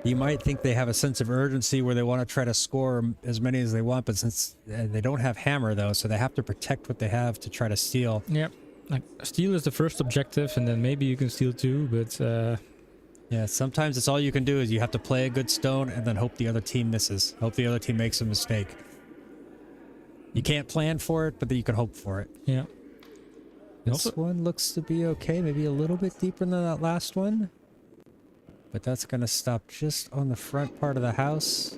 You might think they have a sense of urgency where they want to try to score as many as they want, but since they don't have hammer though, so they have to protect what they have to try to steal. Yep. Like, steal is the first objective, and then maybe you can steal 2, but yeah, sometimes it's all you can do is you have to play a good stone and then hope the other team misses. Hope the other team makes a mistake. You can't plan for it, but then you can hope for it. yeah. This one looks to be okay, maybe a little bit deeper than that last one. But that's going to stop just on the front part of the house.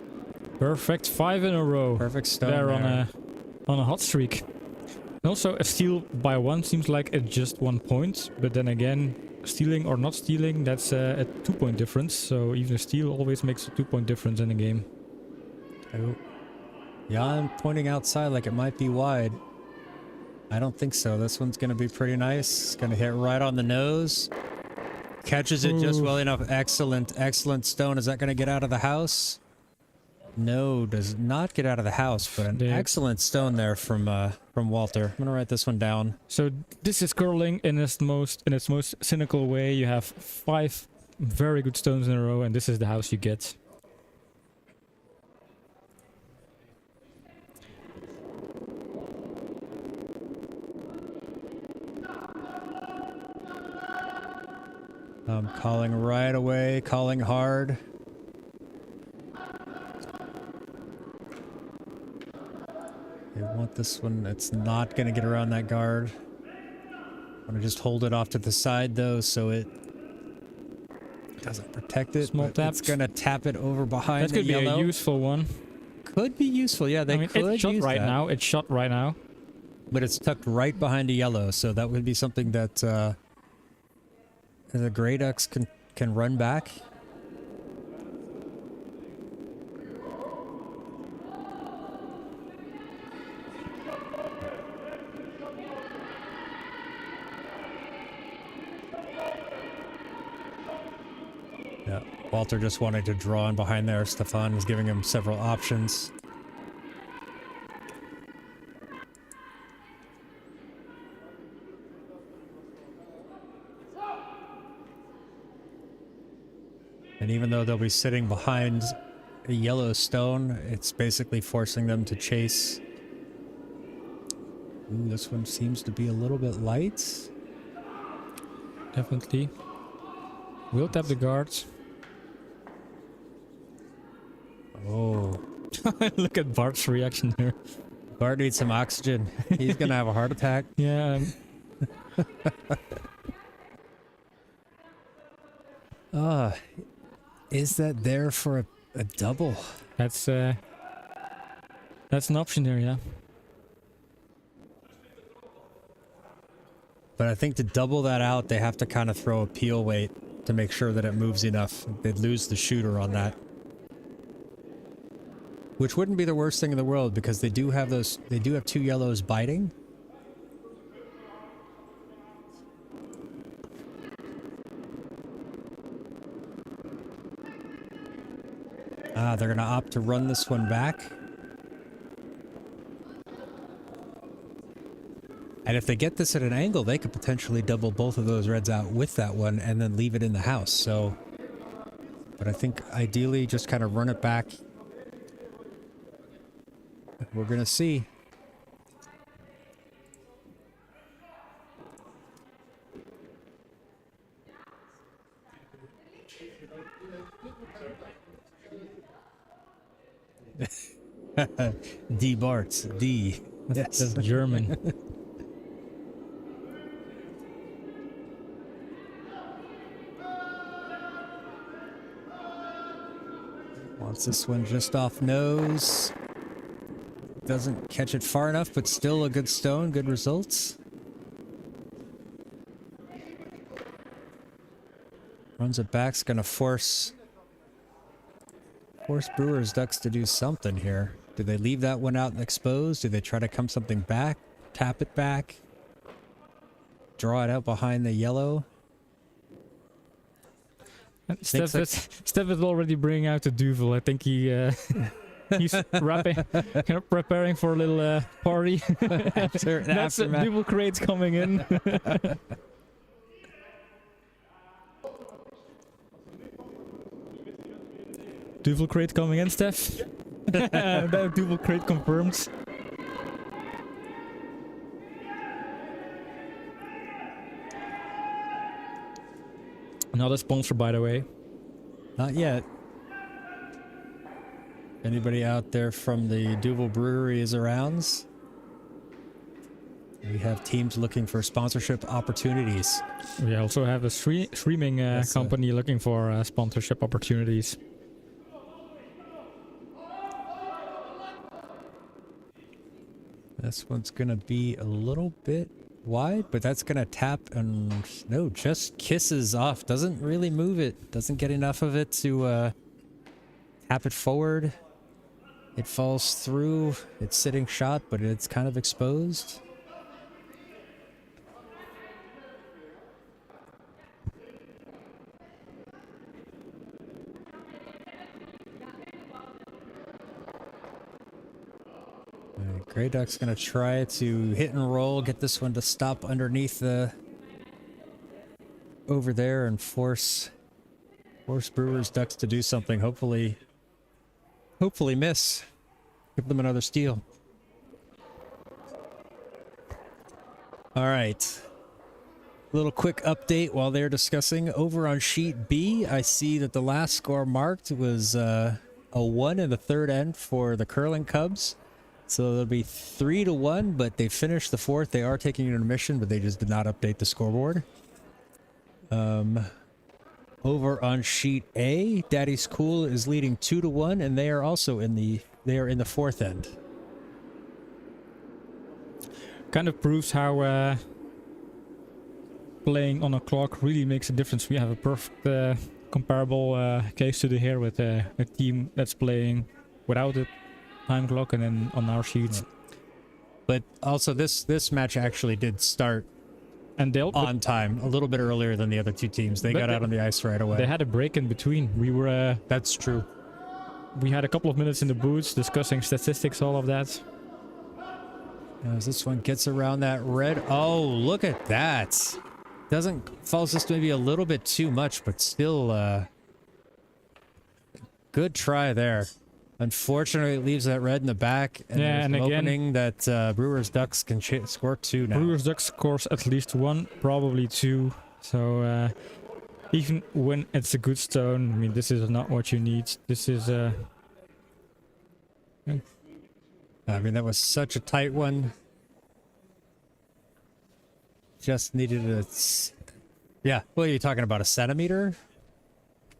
Perfect, 5 in a row. Perfect stone They're there. on a hot streak. And also, a steal by 1 seems like it's just 1 point, but then again, stealing or not stealing, that's a 2-point difference. So even a steal always makes a 2-point difference in a game. Oh. Jan pointing outside like it might be wide. I don't think so. This one's going to be pretty nice. It's going to hit right on the nose. Catches it just well enough. Excellent, excellent stone. Is that going to get out of the house? No, does not get out of the house, but an excellent stone there from Walter. I'm going to write this one down. So this is curling in its most cynical way. You have 5 very good stones in a row, and this is the house you get. I'm calling right away, calling hard. They want this one. It's not going to get around that guard. I'm going to just hold it off to the side, though, so it doesn't protect it. Small It's going to tap it over behind That the could be yellow. a useful one. could be useful. Yeah, they I mean, could it's shot use right that. now. It's shot right now. But it's tucked right behind a yellow, so that would be something that the Grey Ducks can run back. Yeah, Walter just wanted to draw in behind there. Stefan was giving him several options. And even though they'll be sitting behind a yellow stone, it's basically forcing them to chase. Ooh, this one seems to be a little bit light. Definitely. We'll tap the guards. Oh, Look at Bart's reaction here. Bart needs some oxygen. He's gonna have a heart attack. Yeah. Is that there for a double? That's an option there, yeah. But I think to double that out, they have to kind of throw a peel weight to make sure that it moves enough. They'd lose the shooter on that. Which wouldn't be the worst thing in the world because they do have those. They do have two yellows biting. They're gonna opt to run this one back. And if they get this at an angle, they could potentially double both of those reds out with that one and then leave it in the house. So, but I think ideally just kind of run it back. We're gonna see. D Bart's D. That's German. Wants this one just off nose. Doesn't catch it far enough, but still a good stone, good results. Runs it back, it's gonna force Brewer's Ducks to do something here. Do they leave that one out and exposed? Do they try to come something back? Tap it back? Draw it out behind the yellow? Steph is already bringing out the Duvel. I think he's preparing for a little party. That's Duvel crates coming in. Duvel crate coming in, Steph. That Duvel crate confirmed. Not a sponsor, by the way. Not yet. Anybody out there from the Duvel Brewery is around? We have teams looking for sponsorship opportunities. We also have a streaming company looking for sponsorship opportunities. This one's gonna be a little bit wide, but that's gonna tap and no, just kisses off. Doesn't really move it. Doesn't get enough of it to tap it forward. It falls through. It's sitting shot, but it's kind of exposed. Grey Duck's gonna try to hit and roll, get this one to stop underneath the over there and force Brewer's Ducks to do something. Hopefully miss. Give them another steal. All right. Little quick update while they're discussing. Over on sheet B, I see that the last score marked was a 1 in the third end for the Curling Cubs. So it'll be 3-1, but they finished the fourth. They are taking an intermission, but they just did not update the scoreboard. Over on sheet A, Daddy's Cool is leading 2-1, and they are also in the They are in the fourth end. Kind of proves how playing on a clock really makes a difference. We have a perfect comparable case study here with a team that's playing without a time clock, and then on our sheets. Yeah. But also this match actually did start And they'll on time, a little bit earlier than the other two teams. They got out on the ice right away. They had a break in between. We were That's true. we had a couple of minutes in the booths discussing statistics, all of that. As this one gets around that red. Oh, look at that. Falls just maybe a little bit too much, but still good try there. Unfortunately, it leaves that red in the back, and Yeah, there's and an again- opening that Brewers Ducks can score two now. Brewers Ducks scores at least one, probably two. So even when it's a good stone, I mean, this is not what you need. This is I mean, that was such a tight one. Just needed yeah, what are you talking about, a centimeter?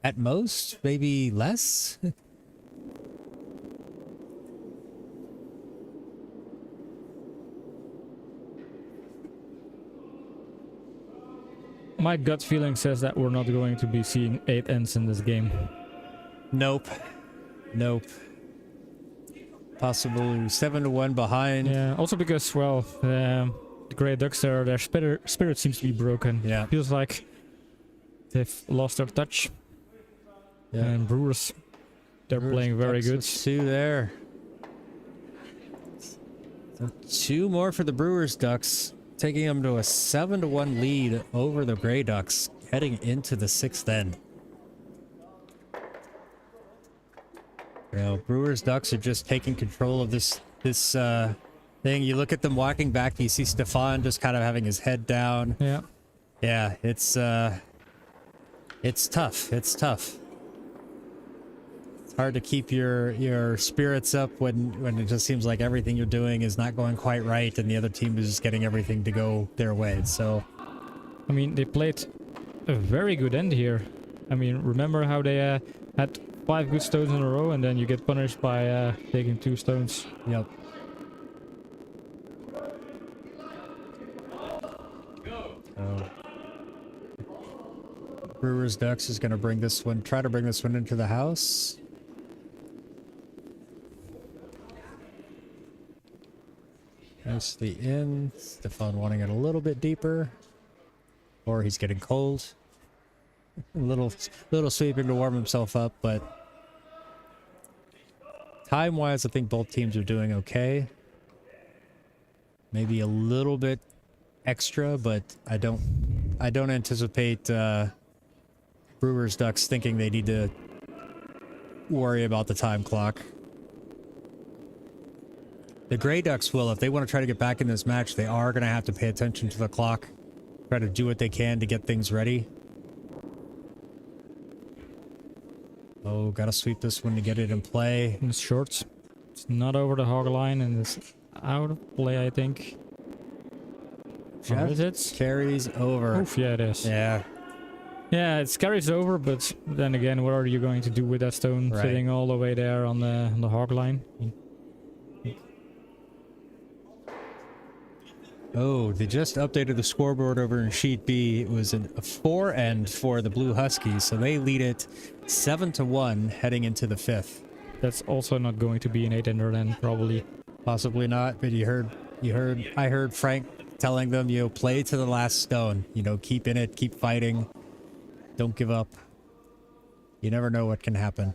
At most? Maybe less? my gut feeling says that we're not going to be seeing 8 ends in this game. Nope. Nope. Possibly 7-1 behind. Yeah, also because, well, the Grey Ducks, their spirit seems to be broken. Yeah. Feels like they've lost their touch. Yeah. And Brewers, they're playing very Ducks good. with two there. So two more for the Brewers Ducks, taking them to a 7-1 lead over the Grey Ducks, heading into the sixth end. You know, Brewers Ducks are just taking control of this thing. You look at them walking back, you see Stefan just kind of having his head down. Yeah. Yeah, it's tough. It's tough. It's hard to keep your spirits up when it just seems like everything you're doing is not going quite right, and the other team is just getting everything to go their way. So, I mean, they played a very good end here. I mean, remember how they had 5 good stones in a row, and then you get punished by taking 2 stones. yep. So, Brewers Ducks is going to try to bring this one into the house. Nicely in. Stefan wanting it a little bit deeper. Or he's getting cold. A little sweeping to warm himself up, but time-wise, I think both teams are doing okay. Maybe a little bit extra, but I don't anticipate Brewers Ducks thinking they need to worry about the time clock. The Grey Ducks will, if they want to try to get back in this match, they are going to have to pay attention to the clock. Try to do what they can to get things ready. Oh, gotta sweep this one to get it in play. In the shorts. It's not over the hog line, and it's out of play, I think. Or is it? Carries over. Oof, yeah, it is. Yeah. Yeah, it carries over, but then again, what are you going to do with that stone Right. sitting all the way there on the hog line? Oh, they just updated the scoreboard over in Sheet B. It was a 4-end for the Blue Huskies, so they lead it 7-1 heading into the fifth. That's also not going to be an 8-ender then, probably. Possibly not, but I heard Frank telling them, play to the last stone. Keep in it, keep fighting. Don't give up. You never know what can happen.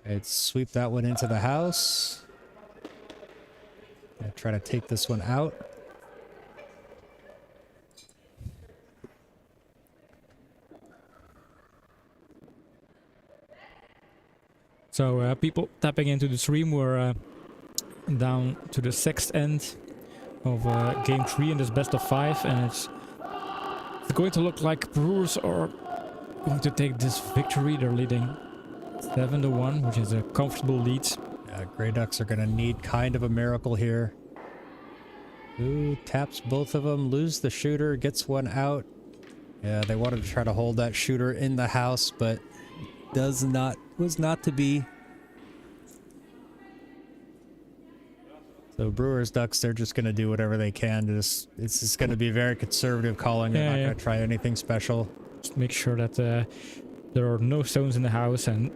Alright, sweep that one into the house. Try to take this one out. So people tapping into the stream, we're down to the 6th end of game 3 in this best of 5, and it's going to look like Brewers are going to take this victory. They're leading 7-1, which is a comfortable lead. Grey Ducks are going to need kind of a miracle here. Ooh, taps both of them, lose the shooter, gets one out. Yeah, they wanted to try to hold that shooter in the house, but was not to be. So Brewers Ducks, they're just gonna do whatever they can. It's just gonna be very conservative calling. They're not gonna try anything special. Just make sure that there are no stones in the house and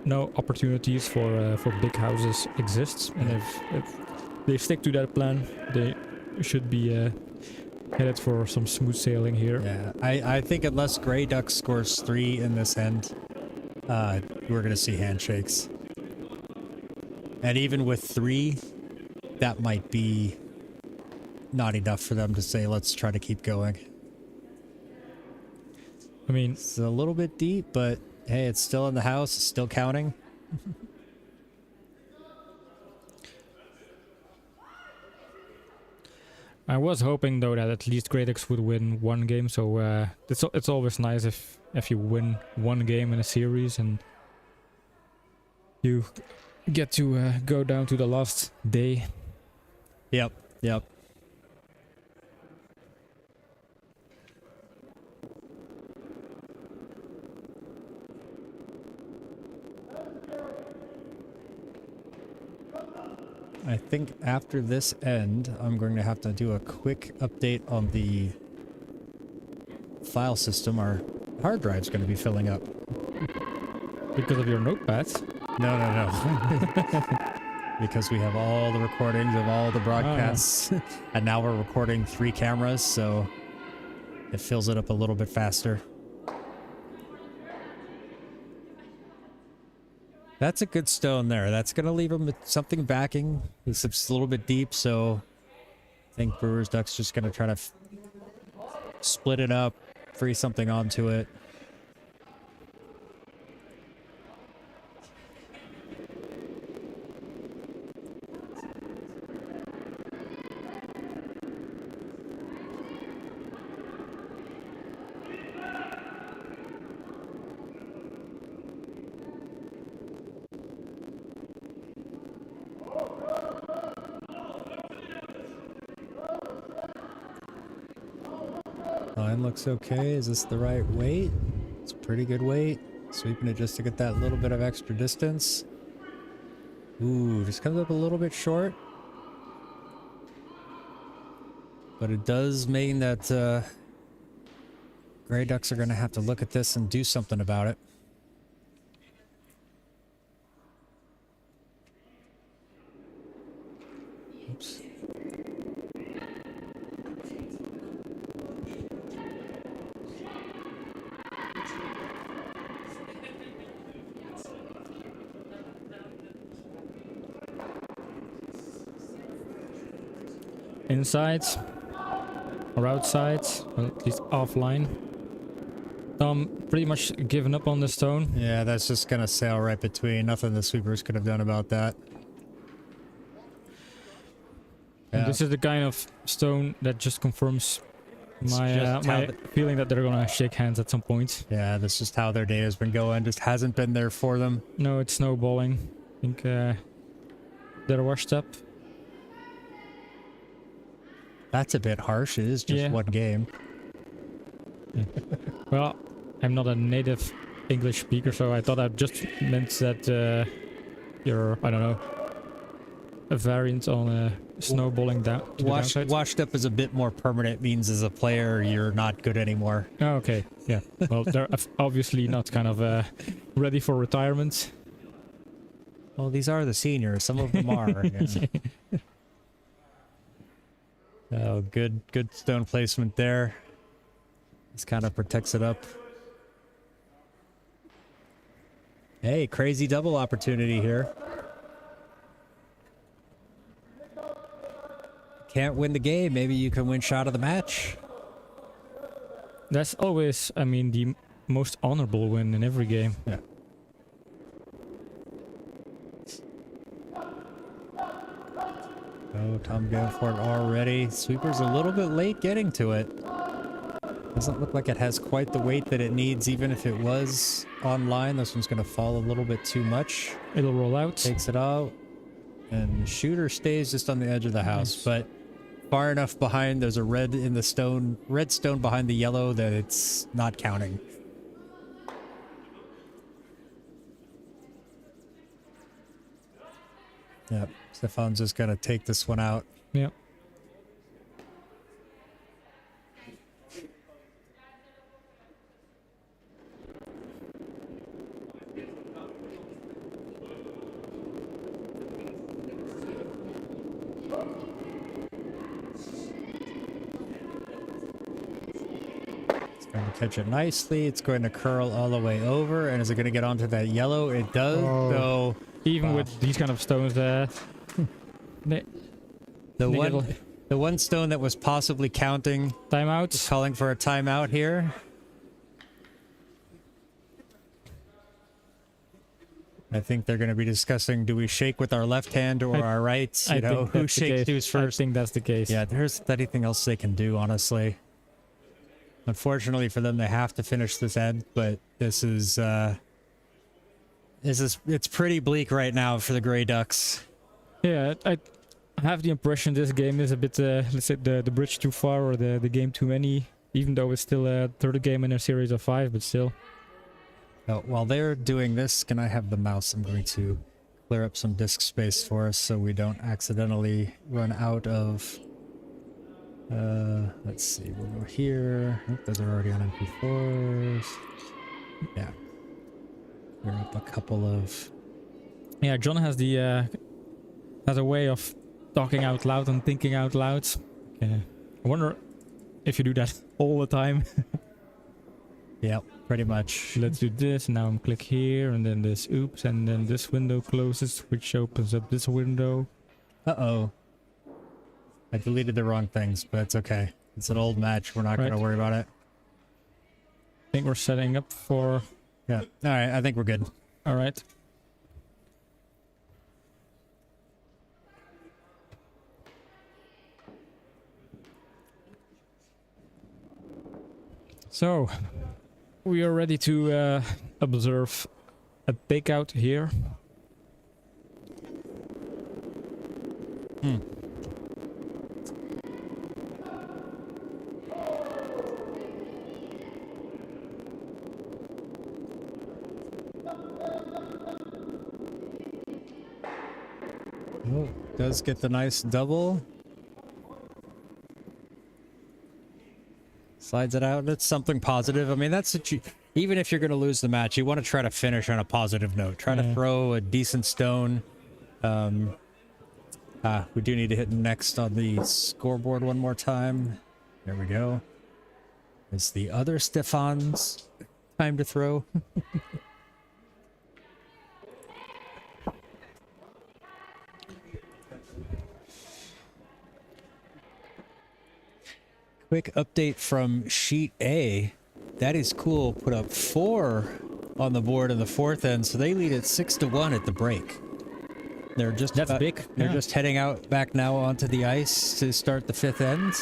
no opportunities for big houses exist. And if they stick to that plan, they should be headed for some smooth sailing here. Yeah, I think unless Grey Duck scores 3 in this end, we're gonna see handshakes. And even with 3, that might be not enough for them to say, let's try to keep going. I mean, It's a little bit deep, but hey, it's still in the house, it's still counting. I was hoping though that at least Greatix would win one game, so it's always nice if you win one game in a series and you get to go down to the last day. Yep. I think after this end, I'm going to have to do a quick update on the file system. Our hard drive's going to be filling up. Because of your notepads? No. Because we have all the recordings of all the broadcasts. And now we're recording 3 cameras, so it fills it up a little bit faster. That's a good stone there. That's going to leave him with something backing. It's a little bit deep, so I think Brewers Ducks just going to try to split it up, free something onto it. Line looks okay. Is this the right weight? It's a pretty good weight. Sweeping it just to get that little bit of extra distance. Ooh, just comes up a little bit short. But it does mean that Grey Ducks are going to have to look at this and do something about it. Oops. Inside or outside, or at least offline. Tom pretty much given up on the stone. Yeah, that's just going to sail right between. Nothing the sweepers could have done about that. And this is the kind of stone that just confirms my feeling that they're gonna shake hands at some point. Yeah, that's just how their day has been going. Just hasn't been there for them. No, it's snowballing. I think they're washed up. That's a bit harsh. It is just one game. Yeah. Well, I'm not a native English speaker, so I thought that just meant that you're, I don't know, a variant on snowballing down. Washed up is a bit more permanent. Means as a player, you're not good anymore. Oh, okay, yeah. Well, they're obviously not kind of ready for retirement. Well, these are the seniors. Some of them are. Yeah. Oh, good stone placement there. This kind of protects it up. Hey, crazy double opportunity here. Can't win the game. Maybe you can win shot of the match. That's always, I mean, the most honorable win in every game. Yeah. Oh, Tom going for it already. Sweeper's a little bit late getting to it. Doesn't look like it has quite the weight that it needs, even if it was online. This one's going to fall a little bit too much. It'll roll out. Takes it out. And the shooter stays just on the edge of the house. Nice. But far enough behind. There's a red in the stone, red stone behind the yellow that it's not counting. Yep, Stefan's just gonna take this one out. Yep. Going to catch it nicely. It's going to curl all the way over. And is it going to get onto that yellow? It does. Oh. So Even with these kind of stones there. the Niggle. one stone that was possibly counting is Timeouts. calling for a timeout here. I think they're going to be discussing, do we shake with our left hand or our right? You know, who shakes who's first? I think that's the case. Yeah, there's anything else they can do, honestly. Unfortunately for them, they have to finish this end, but this is it's pretty bleak right now for the Grey Ducks. Yeah, I have the impression this game is a bit, let's say, the bridge too far or the game too many, even though it's still a third game in a series of 5, but still. Oh, while they're doing this, can I have the mouse? I'm going to clear up some disk space for us so we don't accidentally run out of... let's see, we'll go here. Oh, those are already on MP4s. Yeah. Clear up a couple of... Yeah, John has the has a way of talking out loud and thinking out loud. I wonder if you do that all the time. Yep, pretty much. Let's do this. Now I'm click here, and then this oops, and then this window closes, which opens up this window. Uh-oh. I deleted the wrong things, but it's okay. It's an old match. We're not going to worry about it. I think we're setting up for... Yeah. All right, I think we're good. All right. So, we are ready to observe a takeout here. Oh, does get the nice double. Slides it out. That's something positive. I mean, that's what you... Even if you're going to lose the match, you want to try to finish on a positive note. Try to throw a decent stone. We do need to hit next on the scoreboard one more time. There we go. It's the other Stefan's time to throw. Quick update from Sheet A. That is cool. Put up 4 on the board in the 4th end, so they lead at 6-1 at the break. They're just That's big. They're just heading out back now onto the ice to start the 5th end.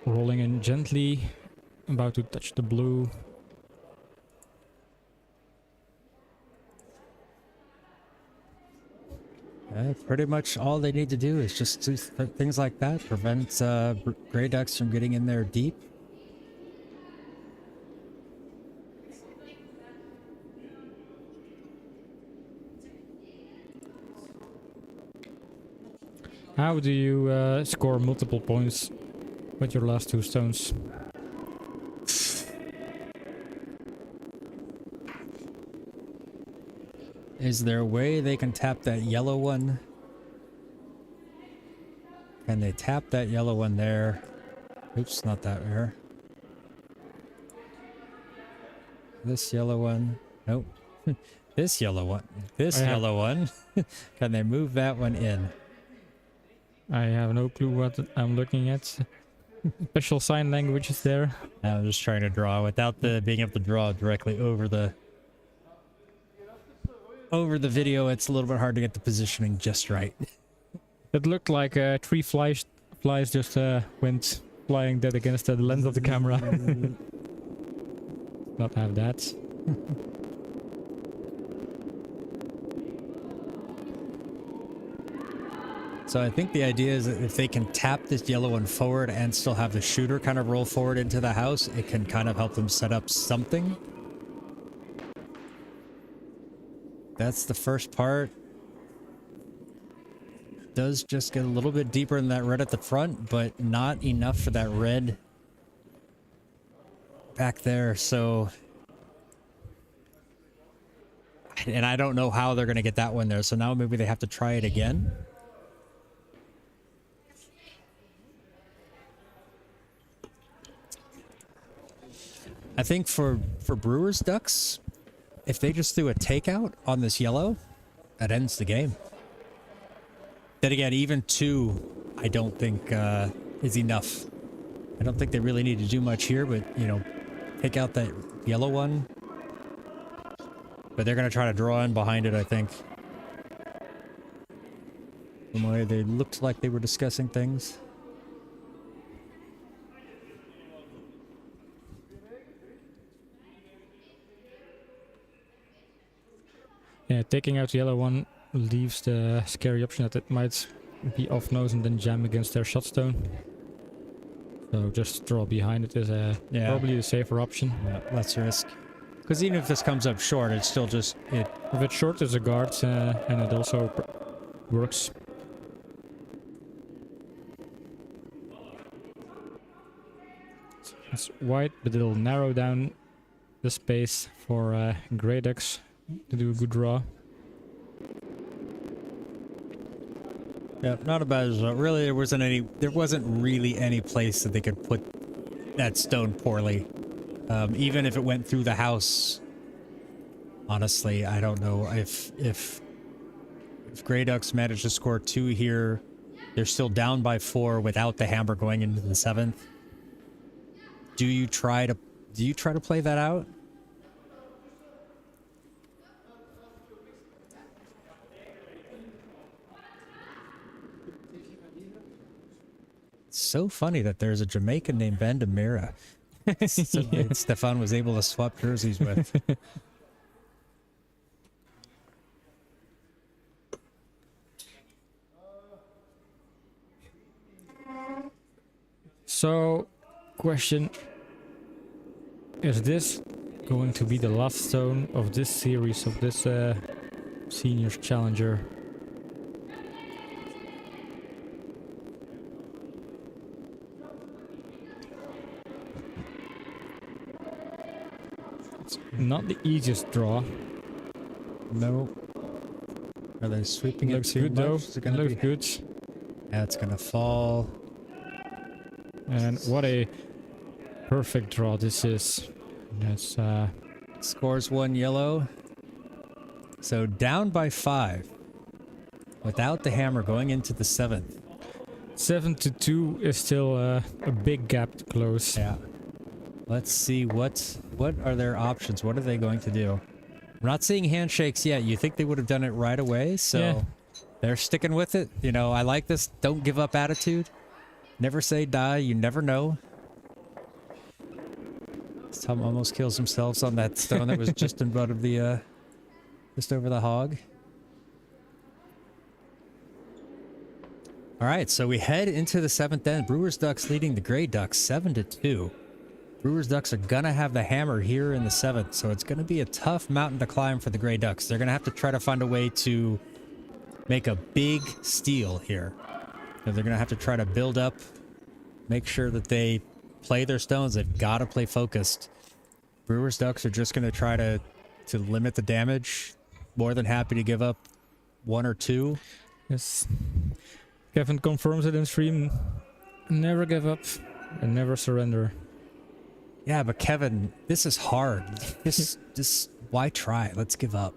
Rolling in gently, about to touch the blue. Pretty much all they need to do is just do things like that. Prevent Grey Ducks from getting in there deep. How do you score multiple points with your last 2 stones? Is there a way they can tap that yellow one? Can they tap that yellow one there? Oops, not that rare. This yellow one. Nope. This yellow one. This I have- yellow one. Can they move that one in? I have no clue what I'm looking at. Special sign language is there. I'm just trying to draw without the being able to draw directly over the video. It's a little bit hard to get the positioning just right. It looked like 3 flies just went flying dead against the lens of the camera. Not have that. So I think the idea is that if they can tap this yellow one forward and still have the shooter kind of roll forward into the house, it can kind of help them set up something. That's the first part. Does just get a little bit deeper than that red at the front, but not enough for that red back there. So, and I don't know how they're going to get that one there. So now maybe they have to try it again. I think for Brewers Ducks, if they just threw a takeout on this yellow, that ends the game. Then again, even 2, I don't think is enough. I don't think they really need to do much here, but, you know, take out that yellow one. But they're going to try to draw in behind it, I think. From the way they looked like they were discussing things. Yeah, taking out the yellow one leaves the scary option that it might be off nose and then jam against their shot stone. So just draw behind it is probably the safer option. Yeah, less risk. Because even if this comes up short, it's still just it. If it's short, it's a guard, and it also works. It's wide, but it'll narrow down the space for Grey Ducks to do a good draw. Yeah, not a bad result. Really, there wasn't really any place that they could put that stone poorly. Even if it went through the house. Honestly, I don't know if Grey Ducks managed to score 2 here, they're still down by 4 without the hammer going into the 7th. Do you try to play that out? It's so funny that there's a Jamaican named Bandamira. That Stefan was able to swap jerseys with. So, question, is this going to be the last stone of this series, of this Seniors Challenger? It's not the easiest draw. No. Are they sweeping it Looks too good much? though. Is it It gonna looks be... good. Yeah, it's gonna fall. And what a perfect draw this is. That's Scores 1 yellow. So down by 5. Without the hammer going into the 7th. 7-2 is still a big gap to close. Yeah. Let's see what are their options. What are they going to do? I'm not seeing handshakes yet. You think they would have done it right away, so Yeah. They're sticking with it. You know, I like this don't give up attitude. Never say die, you never know. Tom almost kills himself on that stone that was just in front of the just over the hog. All right, so we head into the 7th end. Brewers Ducks leading the Grey Ducks 7-2. Brewers Ducks are gonna have the hammer here in the 7th, so it's gonna be a tough mountain to climb for the Grey Ducks. They're gonna have to try to find a way to make a big steal here. They're gonna have to try to build up, make sure that they play their stones. They've got to play focused. Brewers Ducks are just gonna try to limit the damage. More than happy to give up 1 or 2. Yes. Kevin confirms it in stream. Never give up and never surrender. Yeah, but Kevin, this is hard. This why try? Let's give up.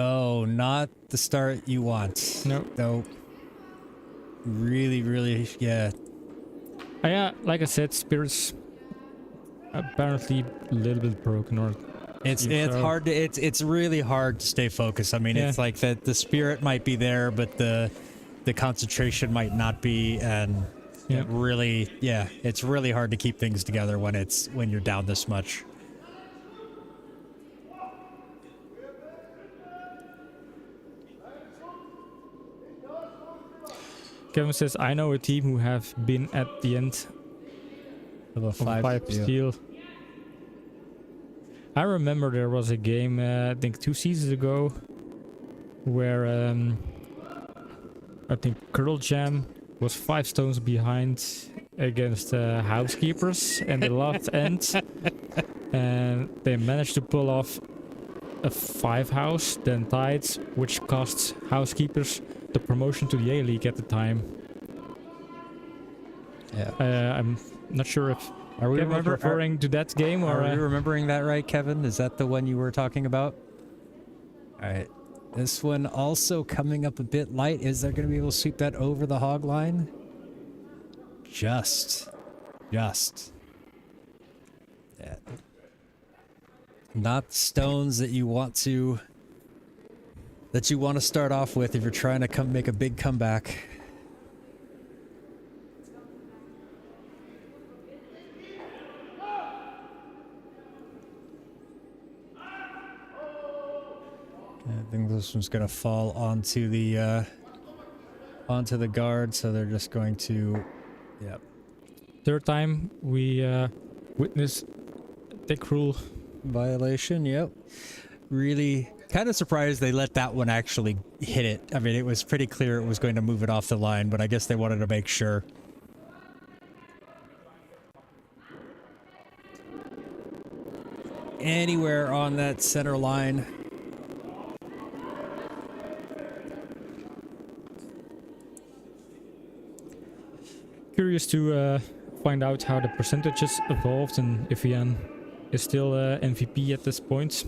Oh, not the start you want. No. Really, really, yeah. Yeah, like I said, Spirit's apparently a little bit broken, or It's so. hard to it's really hard to stay focused. I mean, Yeah. it's like that the spirit might be there, but the concentration might not be, and Yeah. it's really hard to keep things together when you're down this much. Kevin says, I know a team who have been at the end Of a of a 5 steal. I remember there was a game, I think 2 seasons ago, where I think Curl Jam was 5 stones behind against Housekeepers and the last end, and they managed to pull off a 5 house, then tied, which cost Housekeepers the promotion to the A-League at the time. Yeah. I'm not sure if Are we Kevin was referring to that game, or Are we remembering that right, Kevin? Is that the one you were talking about? All right. This one also coming up a bit light. Is there going to be able to sweep that over the hog line? Just. Yeah. Not stones that you want to start off with if you're trying to make a big comeback. I think this one's going to fall onto the guard, so they're just going to, yep. third time we witnessed Dick Rule Violation, yep. Really kind of surprised they let that one actually hit it. I mean, it was pretty clear it was going to move it off the line, but I guess they wanted to make sure. Anywhere on that center line. Curious to find out how the percentages evolved and if Ian is still MVP at this point.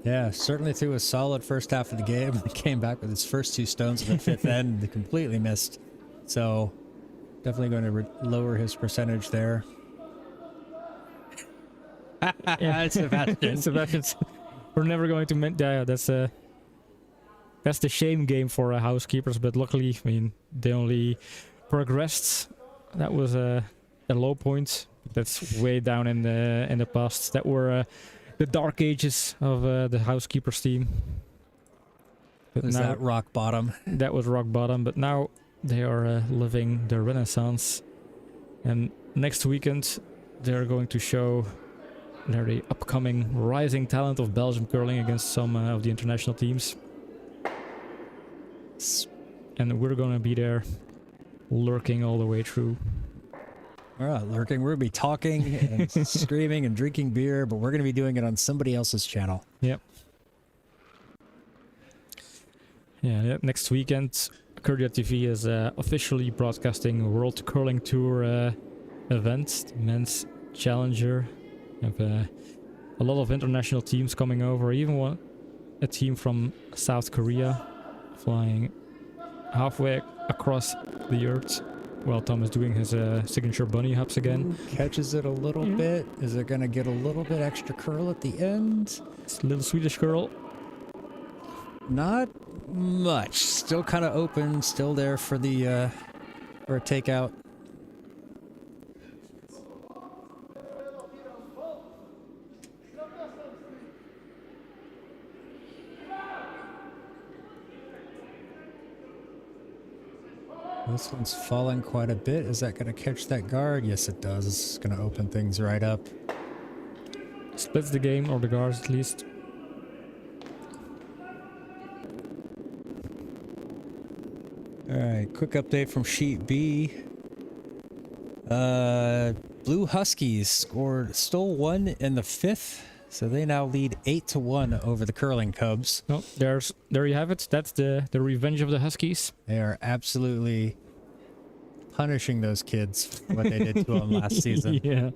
Yeah, certainly threw a solid first half of the game. He came back with his first 2 stones in the 5th end. They completely missed. So definitely going to lower his percentage there. Sebastian. Sebastian's, we're never going to that's the shame game for Housekeepers, but luckily, I mean, they only progressed. That was a low point. That's way down in the past. That were the dark ages of the Housekeepers team. But Was now, that rock bottom? that was rock bottom, but now they are living their renaissance. And next weekend, they're going to show the upcoming rising talent of Belgium curling against some of the international teams. And we're gonna be there lurking all the way through. All right, lurking. We're going to be talking and screaming and drinking beer, but we're going to be doing it on somebody else's channel. Yep. Yeah, next weekend, Curlia TV is officially broadcasting a World Curling Tour event, the Men's Challenger. We have a lot of international teams coming over, even a team from South Korea flying halfway across the earth while Tom is doing his signature bunny hops again. Catches it a little bit. Is it going to get a little bit extra curl at the end? It's a little Swedish curl. Not much. Still kind of open. Still there for the for a takeout. This one's falling quite a bit. Is that going to catch that guard? Yes, it does. It's going to open things right up. Splits the game, or the guards at least. Alright, quick update from Sheet B. Blue Huskies stole 1 in the 5th, so they now lead 8-1 over the Curling Cubs. No, there you have it. That's the revenge of the Huskies. They are absolutely punishing those kids for what they did to them last season. Yeah.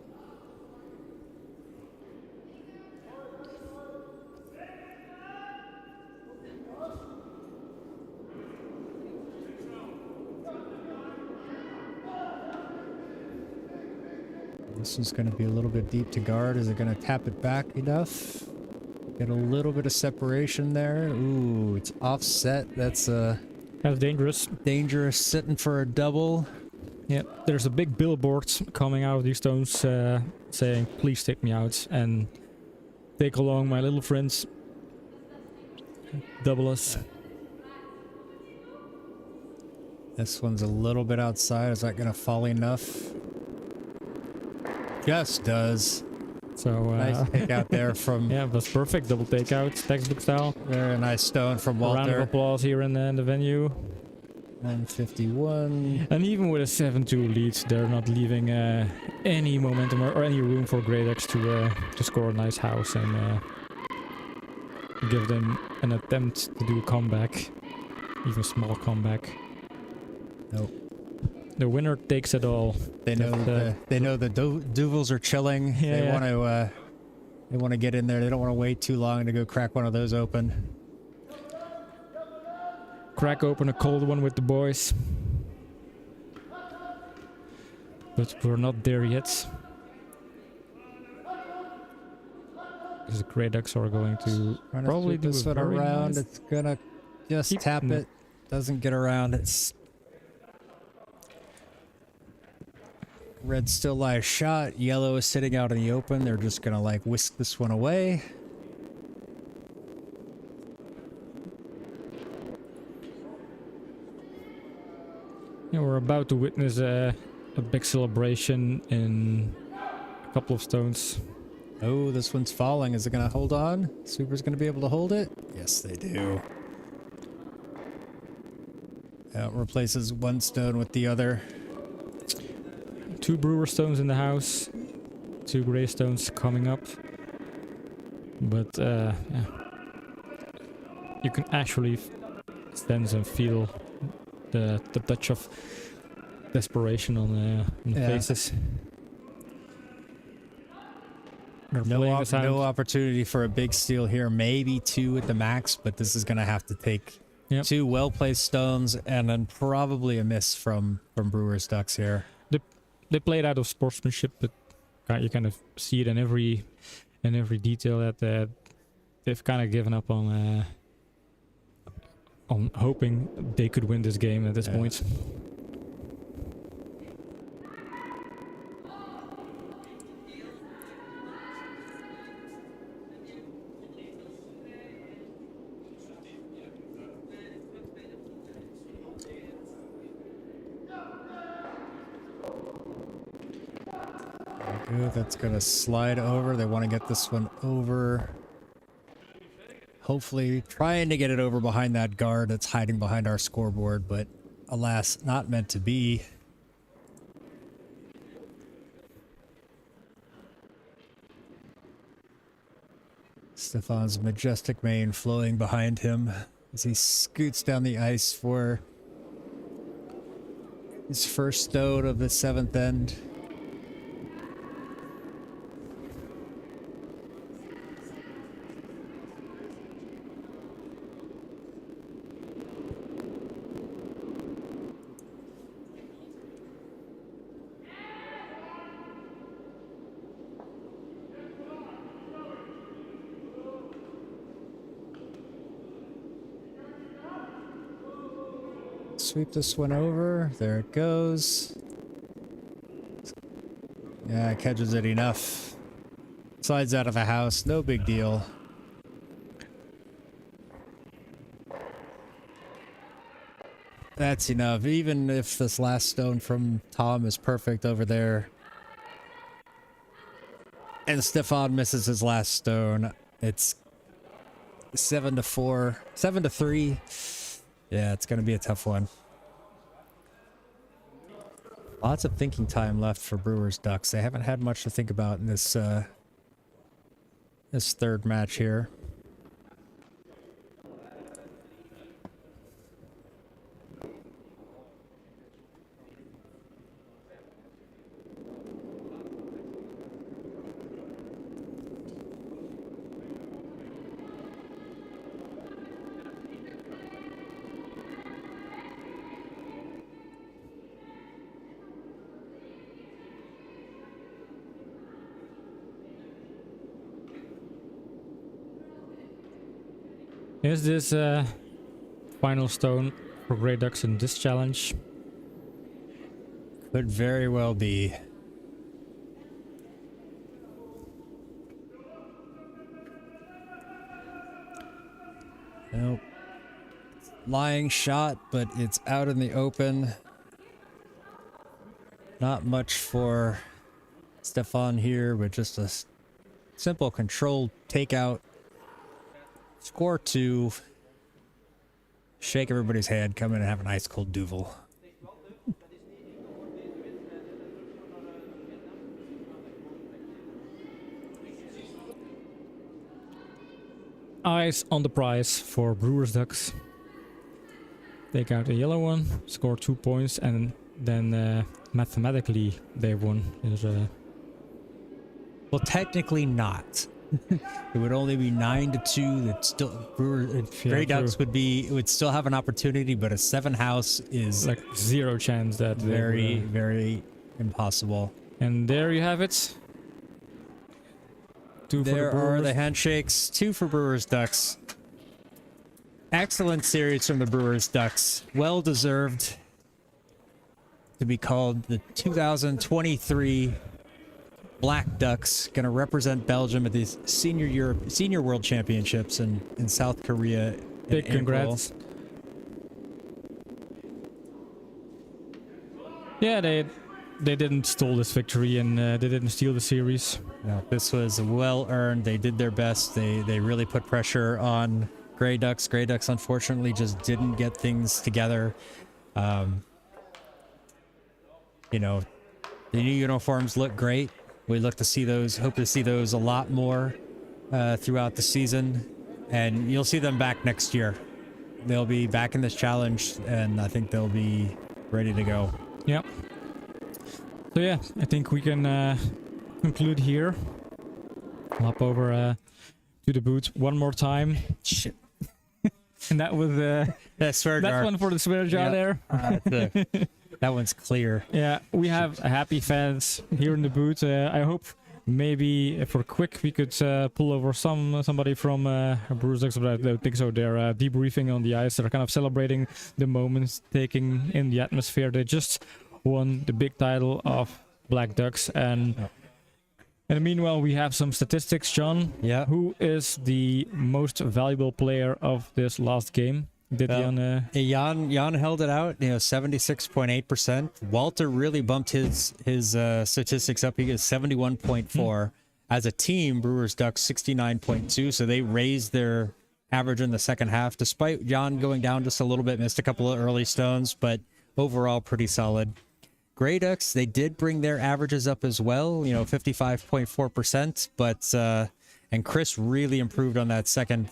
This is going to be a little bit deep to guard. Is it going to tap it back enough? Get a little bit of separation there. Ooh, it's offset. That's Dangerous. dangerous, sitting for a double. Yeah, there's a big billboard coming out of these stones saying, please take me out and take along my little friends. Double us. This one's a little bit outside. Is that going to fall enough? Just does. So, Nice pick out there from yeah, that's perfect. Double takeout, textbook style. there. A nice stone from A round of Walter. applause here in the venue. 151. And even with a 7-2 lead, they're not leaving any momentum or any room for Great X to score a nice house and give them an attempt to do a comeback, even a small comeback. Nope. The winner takes it all. They know the Duvals are chilling. Yeah, They yeah. want to get in there. They don't want to wait too long to go crack one of those open. Crack open a cold one with the boys. But we're not there yet. Because the Grey Ducks are going to Trying to probably sweep do this a one very around. nice- It's gonna just Keep- tap no. it. Doesn't get around. It's red still lies shot. Yellow is sitting out in the open. They're just gonna like whisk this one away. Yeah, we're about to witness a big celebration in a couple of stones. Oh, this one's falling. Is it gonna hold on? Super's gonna be able to hold it? Yes, they do. Replaces one stone with the other. 2 Brewer stones in the house. 2 Grey stones coming up. But yeah. You can actually sense and feel the touch of desperation on the Yeah. faces. They're No, playing this out. no opportunity for a big steal here. Maybe 2 at the max, but this is gonna have to take Yep. 2 well-placed stones and then probably a miss from Brewer's Ducks here. They play it out of sportsmanship, but you kind of see it in every detail that they've kind of given up on hoping they could win this game at this Yeah. point. Good, that's gonna slide over. They want to get this one over. Hopefully trying to get it over behind that guard that's hiding behind our scoreboard, but alas, not meant to be. Stefan's majestic mane flowing behind him as he scoots down the ice for his first stone of the 7th end. Sweep this one over. There it goes. Yeah, catches it enough. Slides out of a house. No big deal. That's enough. Even if this last stone from Tom is perfect over there, and Stefan misses his last stone, it's 7-4, 7-3. Yeah, it's gonna be a tough one. Lots of thinking time left for Brewers Ducks. They haven't had much to think about in this this third match here. Is this final stone for Grey Ducks in this challenge? Could very well be. Nope. Lying shot, but it's out in the open. Not much for Stefan here, but just a simple controlled takeout. Score 2. Shake everybody's hand, come in and have an ice cold Duvel. Eyes on the prize for Brewers Ducks. Take out a yellow one, score 2 points, and then mathematically they won. Well, technically not. It would only be 9-2. That still Grey Ducks would still have an opportunity, but a 7 house is like 0 chance that very, very impossible. And there you have it. 2 There for the are Brewers. the handshakes. 2 for Brewers Ducks. Excellent series from the Brewers Ducks. Well deserved to be called the 2023 Black Ducks. Going to represent Belgium at these Senior World Championships in South Korea. Big congrats. Yeah, they didn't stole this victory, and they didn't steal the series. No, this was well earned. They did their best. They really put pressure on Grey Ducks. Grey Ducks unfortunately just didn't get things together. You know, the new uniforms look great. We look to see those, hope to see those a lot more throughout the season, and you'll see them back next year. They'll be back in this challenge, and I think they'll be ready to go. Yep. So yeah, I think we can conclude here. Hop over to the booth one more time. Shit. And that was That swear that's jar. one for the swear jar there. That one's clear. Yeah, we have happy fans here in the booth. I hope maybe for quick we could pull over somebody from Brewers Ducks, but I don't think so. They're debriefing on the ice. They're kind of celebrating the moments, taking in the atmosphere. They just won the big title of Black Ducks, and meanwhile we have some statistics. John, Yeah. who is the most valuable player of this last game? Did Jan held it out, 76.8%. Walter really bumped his statistics up. He gets 71.4. As a team, Brewers Ducks 69.2. So they raised their average in the second half, despite Jan going down just a little bit, missed a couple of early stones, but overall pretty solid. Grey Ducks, they did bring their averages up as well, 55.4%, but and Chris really improved on that second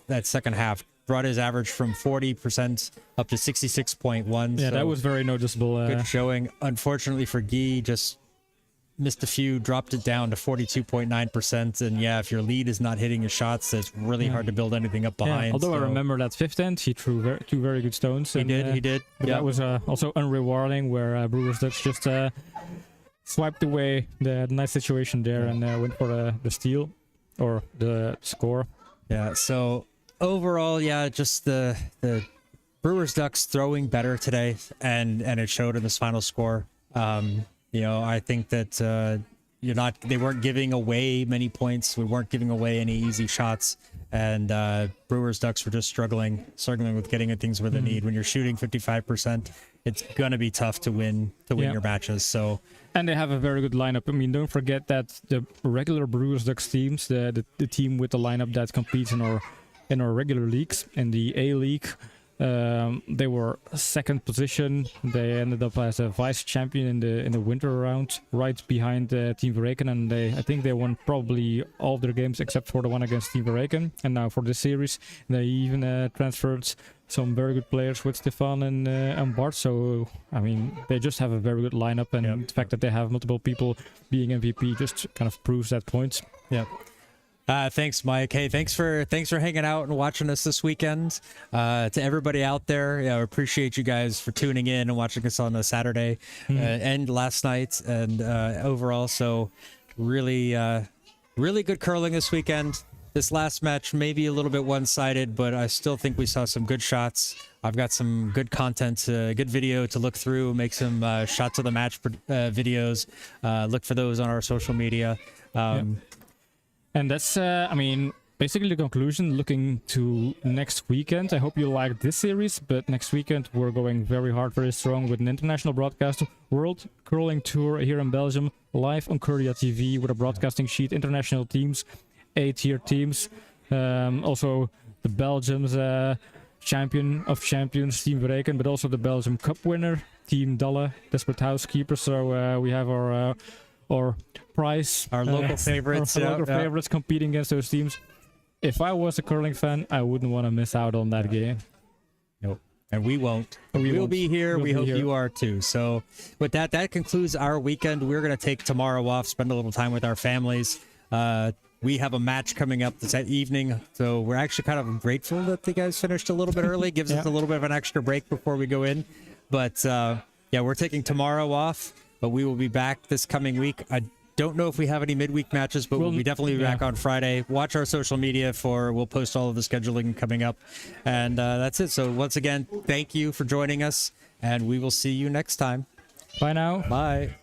half. Brought his average from 40% up to 66.1. yeah, so that was very noticeable. good showing. Unfortunately for Guy, just missed a few, dropped it down to 42.9%. And yeah, if your lead is not hitting your shots, it's really hard to build anything up behind. Yeah, although I so- remember that fifth end, he threw 2 very good stones. He and, did. But Yeah. that was also unrewarding, where Brewers Ducks just swiped away the nice situation there and went for the steal or the score. Yeah, so overall, yeah, just the Brewers Ducks throwing better today, and it showed in this final score. I think that they weren't giving away many points. We weren't giving away any easy shots, and Brewers Ducks were just struggling with getting things where they need. When you're shooting 55%, it's gonna be tough to win your matches. So. And they have a very good lineup. I mean, don't forget that the regular Brewers Ducks teams, the team with the lineup that competes in our regular leagues, in the A League, they were second position. They ended up as a vice champion in the winter round, right behind Team Verreken, and I think they won probably all of their games except for the one against Team Verreken. And now for this series, they even transferred some very good players with Stefan and Bart. So I mean, they just have a very good lineup, and the fact that they have multiple people being MVP just kind of proves that point. Yeah. Thanks, Mike. Hey, thanks for hanging out and watching us this weekend. To everybody out there, I appreciate you guys for tuning in and watching us on a Saturday and last night and overall. So really good curling this weekend. This last match may be a little bit one-sided, but I still think we saw some good shots. I've got some good content, good video to look through, make some shots of the match videos. Look for those on our social media. And that's, I mean, basically the conclusion. Looking to next weekend. I hope you like this series, but next weekend we're going very hard, very strong with an international broadcast. World Curling Tour here in Belgium, live on Korea TV with a broadcasting sheet, international teams, 8-tier teams. Also the Belgium's champion of champions, Team Verreken, but also the Belgium Cup winner, Team Dalle, Desperate Housekeeper. So we have our prize, Our local favorites, our local favorites competing against those teams. If I was a curling fan, I wouldn't want to miss out on that game. Nope. And we won't. We We'll won't. be here. We'll We be hope here. you are too. So with that, that concludes our weekend. We're going to take tomorrow off, spend a little time with our families. We have a match coming up this evening, so we're actually kind of grateful that the guys finished a little bit early. Gives us a little bit of an extra break before we go in. But yeah, we're taking tomorrow off, but we will be back this coming week. I don't know if we have any midweek matches, but we'll be definitely be back on Friday. Watch our social media we'll post all of the scheduling coming up. And that's it. So once again, thank you for joining us, and we will see you next time. Bye now. Bye.